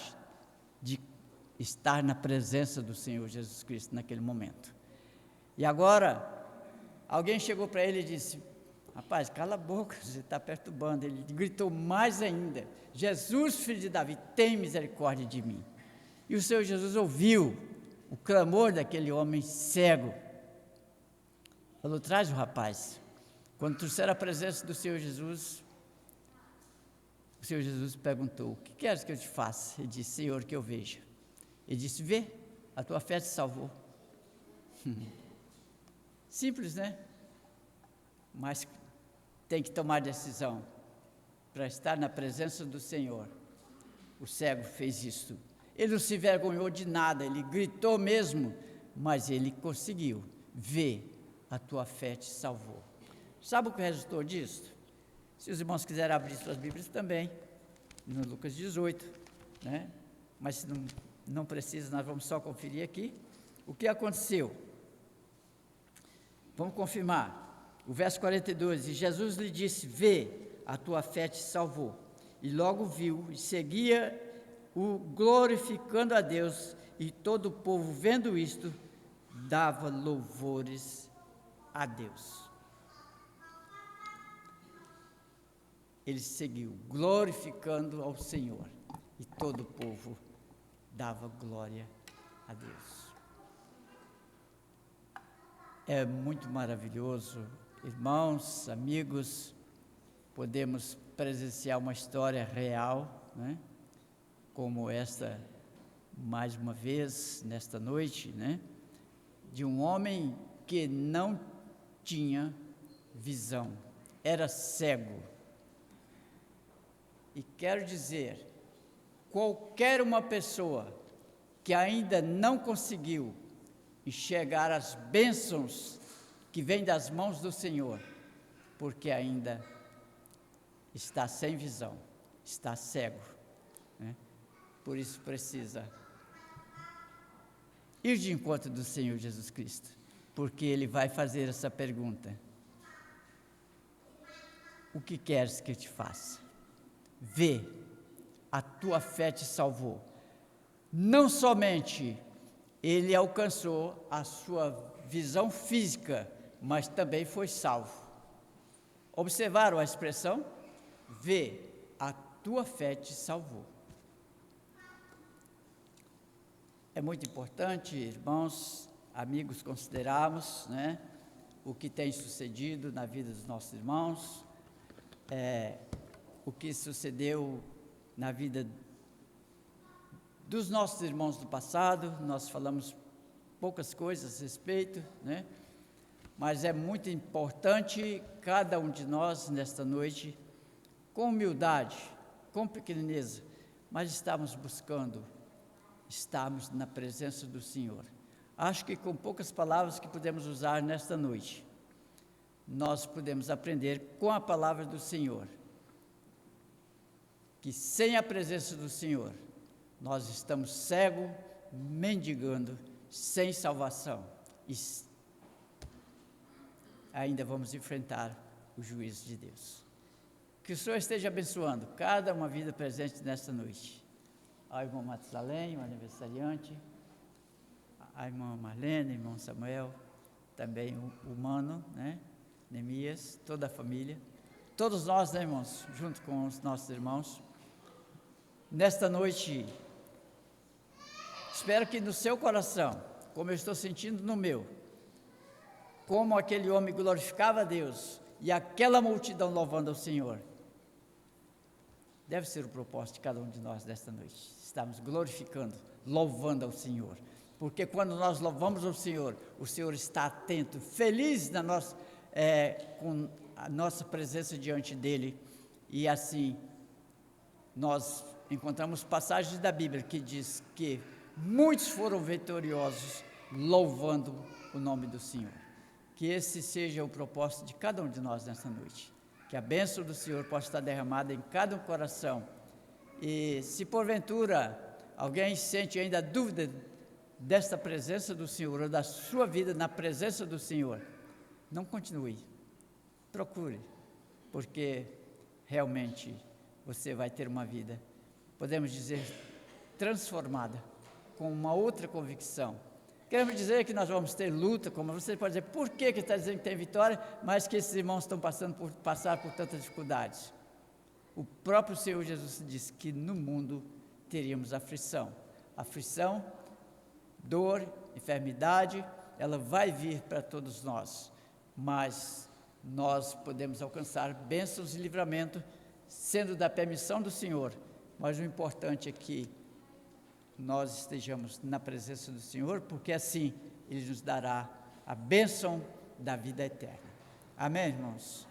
Speaker 4: de estar na presença do Senhor Jesus Cristo naquele momento. E agora, alguém chegou para ele e disse: rapaz, cala a boca, você está perturbando. Ele gritou mais ainda: Jesus, filho de Davi, tem misericórdia de mim. E o Senhor Jesus ouviu o clamor daquele homem cego. Falou: traz o rapaz. Quando trouxeram a presença do Senhor Jesus, o Senhor Jesus perguntou: o que queres que eu te faça? Ele disse: Senhor, que eu veja. Ele disse: vê, a tua fé te salvou. Simples, né? Mas tem que tomar decisão para estar na presença do Senhor. O cego fez isso. Ele não se envergonhou de nada, ele gritou mesmo, mas ele conseguiu ver. A tua fé te salvou. Sabe o que resultou disso? Se os irmãos quiserem abrir suas Bíblias também, no Lucas 18, né? Mas se não precisa, nós vamos só conferir aqui. O que aconteceu? Vamos confirmar. O verso 42, e Jesus lhe disse, vê, a tua fé te salvou. E logo viu e seguia o glorificando a Deus, e todo o povo, vendo isto, dava louvores a Deus. Ele seguiu glorificando ao Senhor, e todo o povo dava glória a Deus. É muito maravilhoso, irmãos, amigos, podemos presenciar uma história real, né? Como esta, mais uma vez, nesta noite, né? De um homem que não tinha visão, era cego. E quero dizer, qualquer uma pessoa que ainda não conseguiu enxergar as bênçãos que vêm das mãos do Senhor, porque ainda está sem visão, está cego, né? Por isso precisa ir de encontro do Senhor Jesus Cristo, porque Ele vai fazer essa pergunta: o que queres que eu te faça? Vê, a tua fé te salvou. Não somente ele alcançou a sua visão física, mas também foi salvo. Observaram a expressão? Vê, a tua fé te salvou. É muito importante, irmãos, amigos, considerarmos, né, o que tem sucedido na vida dos nossos irmãos, o que sucedeu na vida dos nossos irmãos do passado. Nós falamos poucas coisas a respeito, né? Mas é muito importante cada um de nós nesta noite, com humildade, com pequeneza, mas estamos buscando, estamos na presença do Senhor. Acho que com poucas palavras que podemos usar nesta noite, nós podemos aprender com a palavra do Senhor, que sem a presença do Senhor, nós estamos cegos, mendigando, sem salvação, e ainda vamos enfrentar o juízo de Deus. Que o Senhor esteja abençoando cada uma vida presente nesta noite. Ao irmão Matusalém, o aniversariante, a irmã Marlene, irmão Samuel, também o Mano, né? Neemias, toda a família, todos nós, né, irmãos, junto com os nossos irmãos. Nesta noite, espero que no seu coração, como eu estou sentindo no meu, como aquele homem glorificava a Deus e aquela multidão louvando ao Senhor, deve ser o propósito de cada um de nós nesta noite. Estamos glorificando, louvando ao Senhor, porque quando nós louvamos ao Senhor, o Senhor está atento, feliz na nossa, com a nossa presença diante dEle, e assim nós encontramos passagens da Bíblia que diz que muitos foram vitoriosos louvando o nome do Senhor. Que esse seja o propósito de cada um de nós nessa noite, que a bênção do Senhor possa estar derramada em cada um coração. E se porventura alguém sente ainda dúvida desta presença do Senhor, ou da sua vida na presença do Senhor, não continue, procure, porque realmente você vai ter uma vida, podemos dizer, transformada, com uma outra convicção. Queremos dizer que nós vamos ter luta, como você pode dizer, por que está dizendo que tem vitória, mas que esses irmãos estão passar por tantas dificuldades? O próprio Senhor Jesus disse que no mundo teríamos aflição, dor, enfermidade, ela vai vir para todos nós, mas nós podemos alcançar bênçãos e livramento, sendo da permissão do Senhor, mas o importante é que nós estejamos na presença do Senhor, porque assim Ele nos dará a bênção da vida eterna. Amém, irmãos?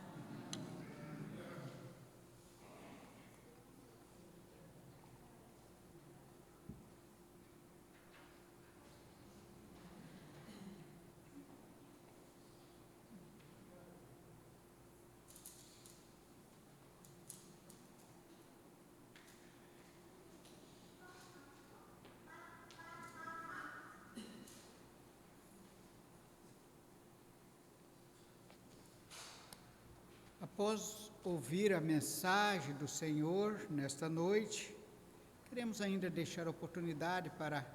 Speaker 1: Após ouvir a mensagem do Senhor nesta noite, queremos ainda deixar a oportunidade para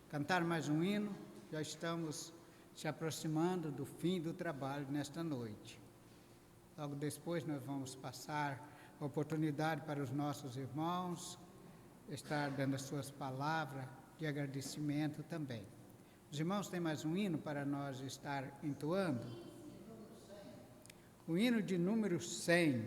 Speaker 1: cantar mais um hino. Já estamos se aproximando do fim do trabalho nesta noite. Logo depois nós vamos passar a oportunidade para os nossos irmãos estar dando as suas palavras de agradecimento também. Os irmãos têm mais um hino para nós estar entoando? O hino de número 100.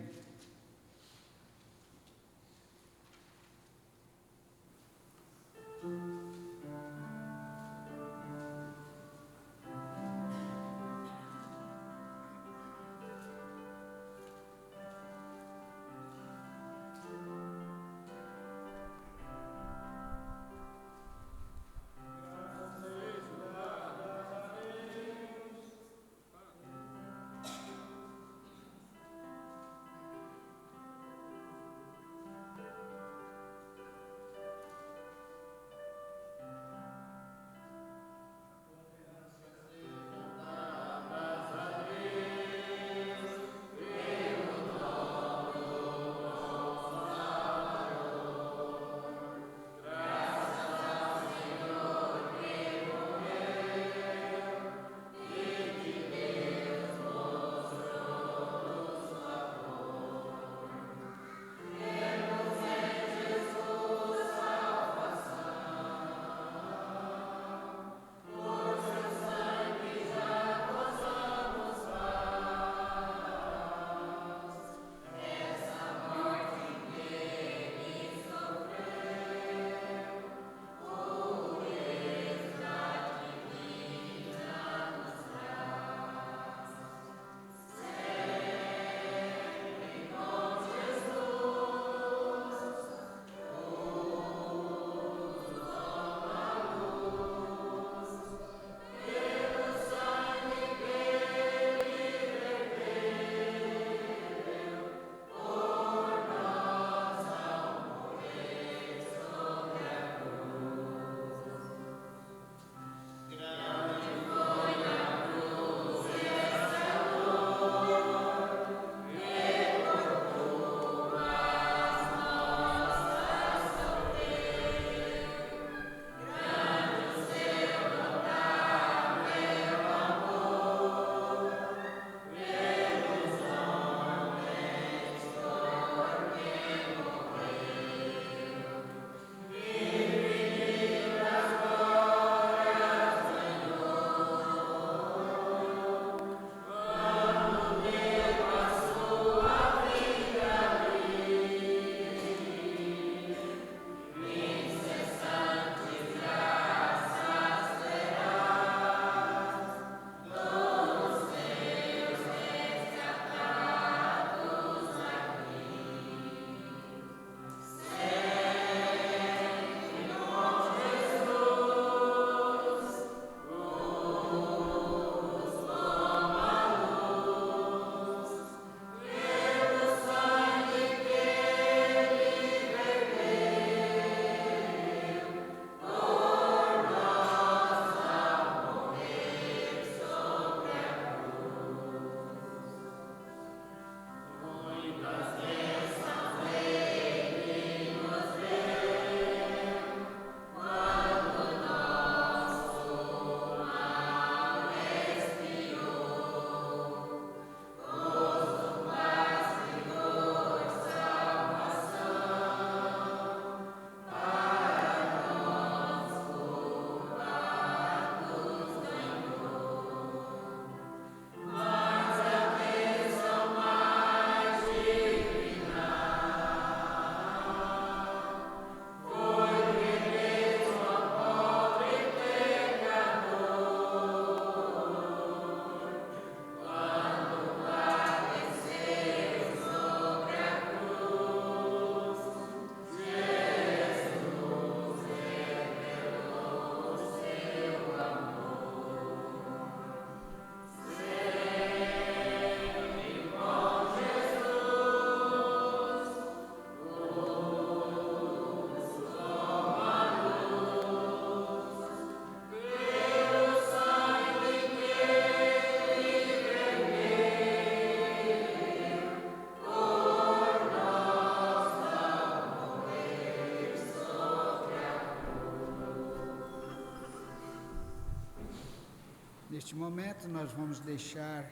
Speaker 1: Neste momento, nós vamos deixar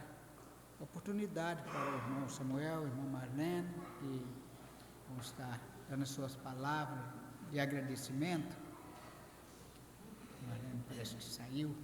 Speaker 1: oportunidade para o irmão Samuel, o irmão Marlene, que vão estar dando as suas palavras de agradecimento. O Marlene parece que saiu.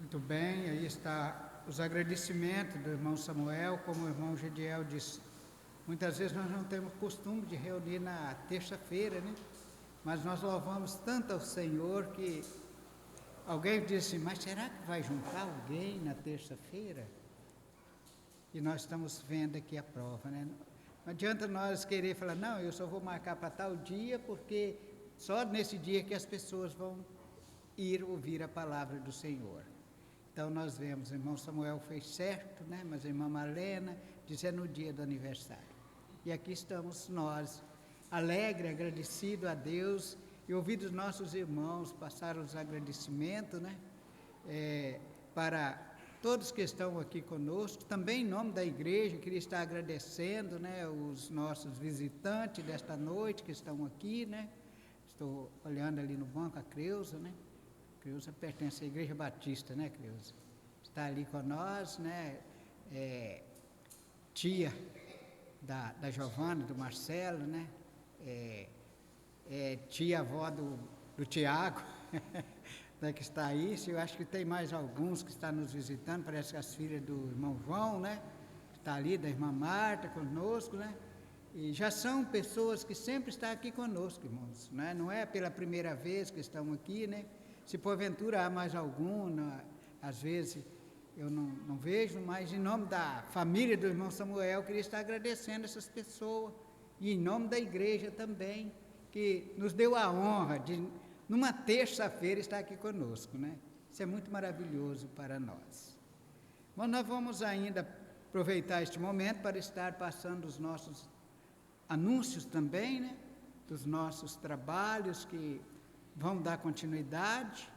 Speaker 1: Muito bem, aí está os agradecimentos do irmão Samuel, como o irmão Gediel disse. Muitas vezes nós não temos costume de reunir na terça-feira, né? Mas nós louvamos tanto ao Senhor que alguém disse, mas será que vai juntar alguém na terça-feira? E nós estamos vendo aqui a prova, né? Não adianta nós querer falar, não, eu só vou marcar para tal dia, porque só nesse dia que as pessoas vão ir ouvir a palavra do Senhor. Então nós vemos, o irmão Samuel fez certo, né? Mas a irmã Marlena disse, é no dia do aniversário. E aqui estamos nós, alegre, agradecido a Deus, e ouvindo os nossos irmãos passar os agradecimentos, né? Para todos que estão aqui conosco, também em nome da igreja, queria estar agradecendo, né? Os nossos visitantes desta noite que estão aqui, né? Estou olhando ali no banco a Creuza, né? Creuza pertence à Igreja Batista, né, Creuza? Está ali com nós, né? Tia da Giovana, do Marcelo, né? Tia-avó do Tiago, né, que está aí. Eu acho que tem mais alguns que estão nos visitando, parece que as filhas do irmão João, né? Está ali, da irmã Marta conosco, né? E já são pessoas que sempre estão aqui conosco, irmãos, né? Não é pela primeira vez que estão aqui, né? Se porventura há mais algum, às vezes eu não vejo, mas em nome da família do irmão Samuel, eu queria estar agradecendo essas pessoas, e em nome da igreja também, que nos deu a honra de, numa terça-feira, estar aqui conosco, né? Isso é muito maravilhoso para nós. Mas nós vamos ainda aproveitar este momento para estar passando os nossos anúncios também, né? Dos nossos trabalhos que vão dar continuidade.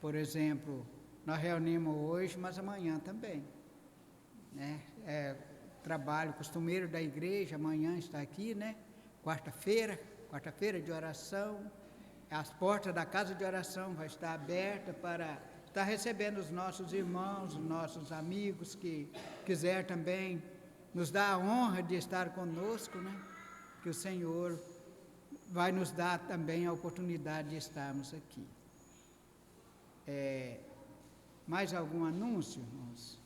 Speaker 1: Por exemplo, nós reunimos hoje, mas amanhã também, né? Trabalho costumeiro da igreja, amanhã está aqui, né? Quarta-feira de oração, as portas da casa de oração vai estar aberta para estar recebendo os nossos irmãos, os nossos amigos que quiser também nos dar a honra de estar conosco, né? Que o Senhor vai nos dar também a oportunidade de estarmos aqui. Mais algum anúncio, irmãos?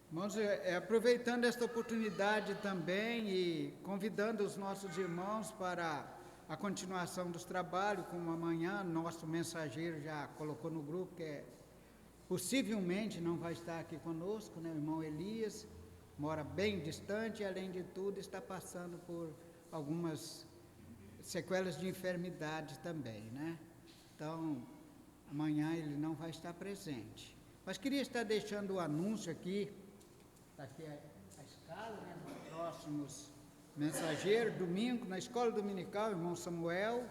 Speaker 1: Irmãos, aproveitando esta oportunidade também e convidando os nossos irmãos para a continuação dos trabalhos, como amanhã nosso mensageiro já colocou no grupo, que possivelmente não vai estar aqui conosco, né? O irmão Elias mora bem distante e, além de tudo, está passando por algumas sequelas de enfermidade também, né? Então, amanhã ele não vai estar presente. Mas queria estar deixando o anúncio aqui. Está aqui a escala, né, nos próximos mensageiros, domingo, na escola dominical, o irmão Samuel,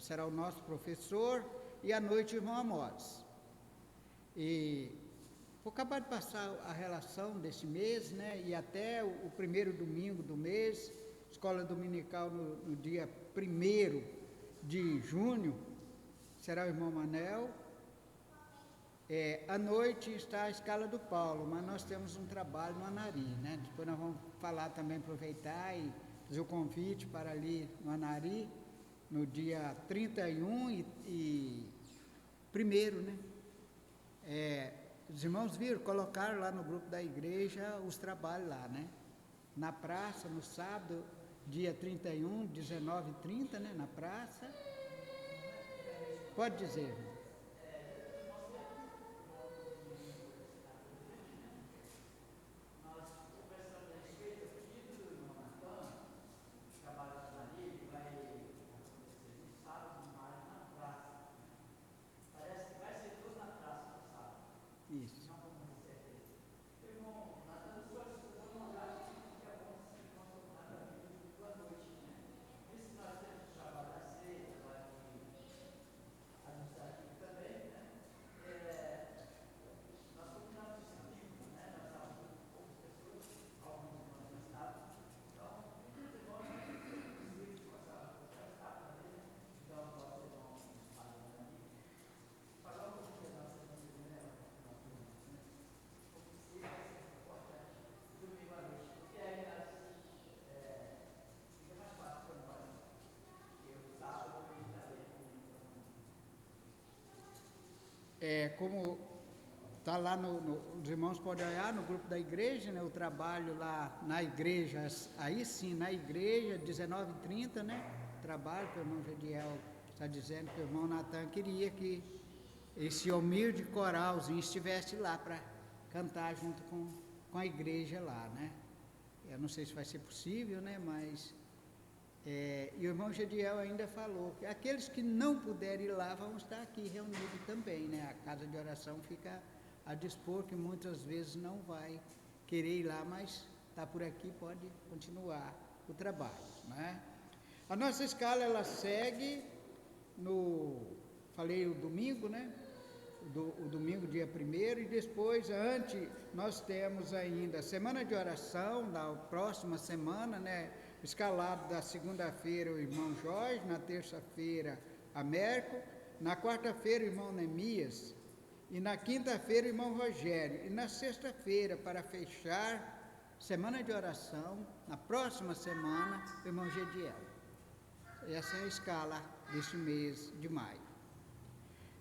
Speaker 1: será o nosso professor, e à noite o irmão Amós. E vou acabar de passar a relação desse mês, né, e até o primeiro domingo do mês, escola dominical no dia 1º de junho, será o irmão Manel. À noite está a escala do Paulo, mas nós temos um trabalho no Anari, né? Depois nós vamos falar também, aproveitar e fazer o convite para ali no Anari, no dia 31 e 1º, né? Os irmãos viram, colocaram lá no grupo da igreja os trabalhos lá, né? Na praça, no sábado, dia 31, 19h30, né? Na praça. Pode dizer, irmão. Isso. como está lá, os irmãos podem olhar no grupo da igreja, né, o trabalho lá na igreja, aí sim, na igreja, 19h30, né, trabalho que o irmão Gediel está dizendo que o irmão Natan queria que esse humilde coralzinho estivesse lá para cantar junto com a igreja lá, né. Eu não sei se vai ser possível, né, mas... e o irmão Gediel ainda falou que aqueles que não puderem ir lá vão estar aqui reunidos também, né? A casa de oração fica a dispor, que muitas vezes não vai querer ir lá, mas está por aqui, pode continuar o trabalho, né? A nossa escala, ela segue falei o domingo, né? O domingo, dia 1º, e depois, nós temos ainda a semana de oração, da próxima semana, né? Escalado da segunda-feira o irmão Jorge, na terça-feira Américo, na quarta-feira o irmão Neemias, e na quinta-feira o irmão Rogério, e na sexta-feira, para fechar semana de oração, na próxima semana, o irmão Gediel. Essa é a escala deste mês de maio.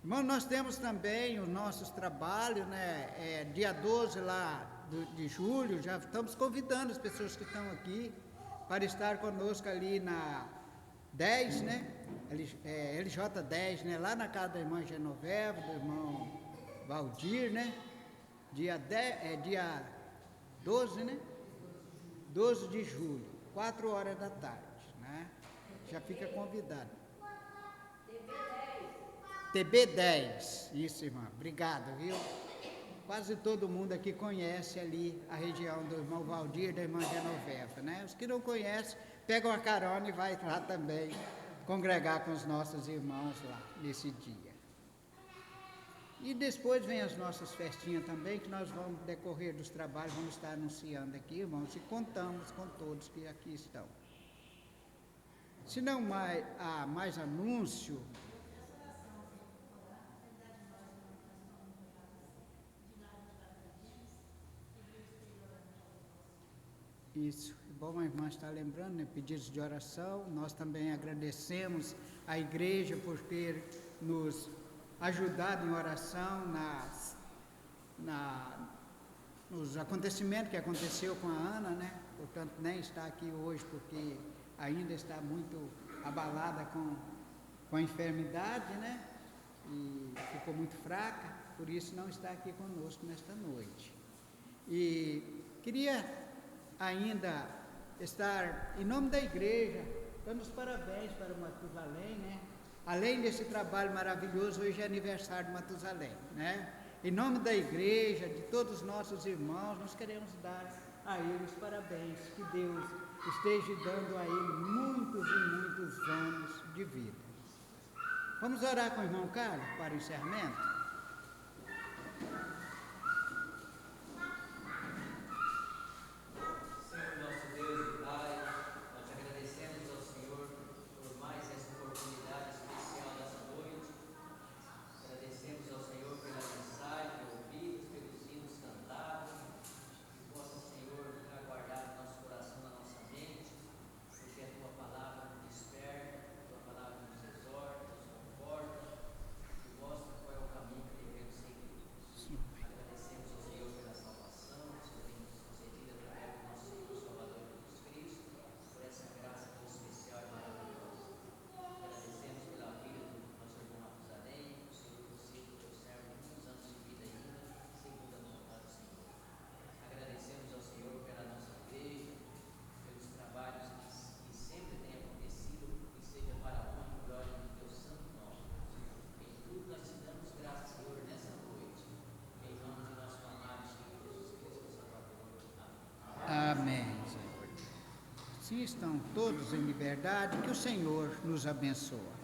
Speaker 1: Irmão, nós temos também os nossos trabalhos, né? Dia 12 lá de julho, já estamos convidando as pessoas que estão aqui para estar conosco ali na 10, né? LJ 10, né? Lá na casa da irmã Genoveva, do irmão Valdir, né? Dia 12, né? 12 de julho, 4 horas da tarde, né? Já fica convidado. TB10, isso, irmã, obrigado, viu? Quase todo mundo aqui conhece ali a região do irmão Valdir e da irmã Genoveva, né? Os que não conhecem, pegam a carona e vai lá também congregar com os nossos irmãos lá nesse dia. E depois vem as nossas festinhas também, que nós vamos, no decorrer dos trabalhos, vamos estar anunciando aqui, irmãos, e contamos com todos que aqui estão. Se não há mais anúncio... Isso, bom, a irmã está lembrando, né, pedidos de oração. Nós também agradecemos a igreja por ter nos ajudado em oração nos acontecimentos que aconteceu com a Ana, né? Portanto, nem está aqui hoje porque ainda está muito abalada com a enfermidade, né? E ficou muito fraca, por isso não está aqui conosco nesta noite. E queria ainda estar, em nome da igreja, dando os parabéns para o Matusalém, né? Além desse trabalho maravilhoso, hoje é aniversário do Matusalém, né? Em nome da igreja, de todos os nossos irmãos, nós queremos dar a ele os parabéns, que Deus esteja dando a ele muitos e muitos anos de vida. Vamos orar com o irmão Carlos para o encerramento? Amém, Senhor. Assim estão todos em liberdade, que o Senhor nos abençoe.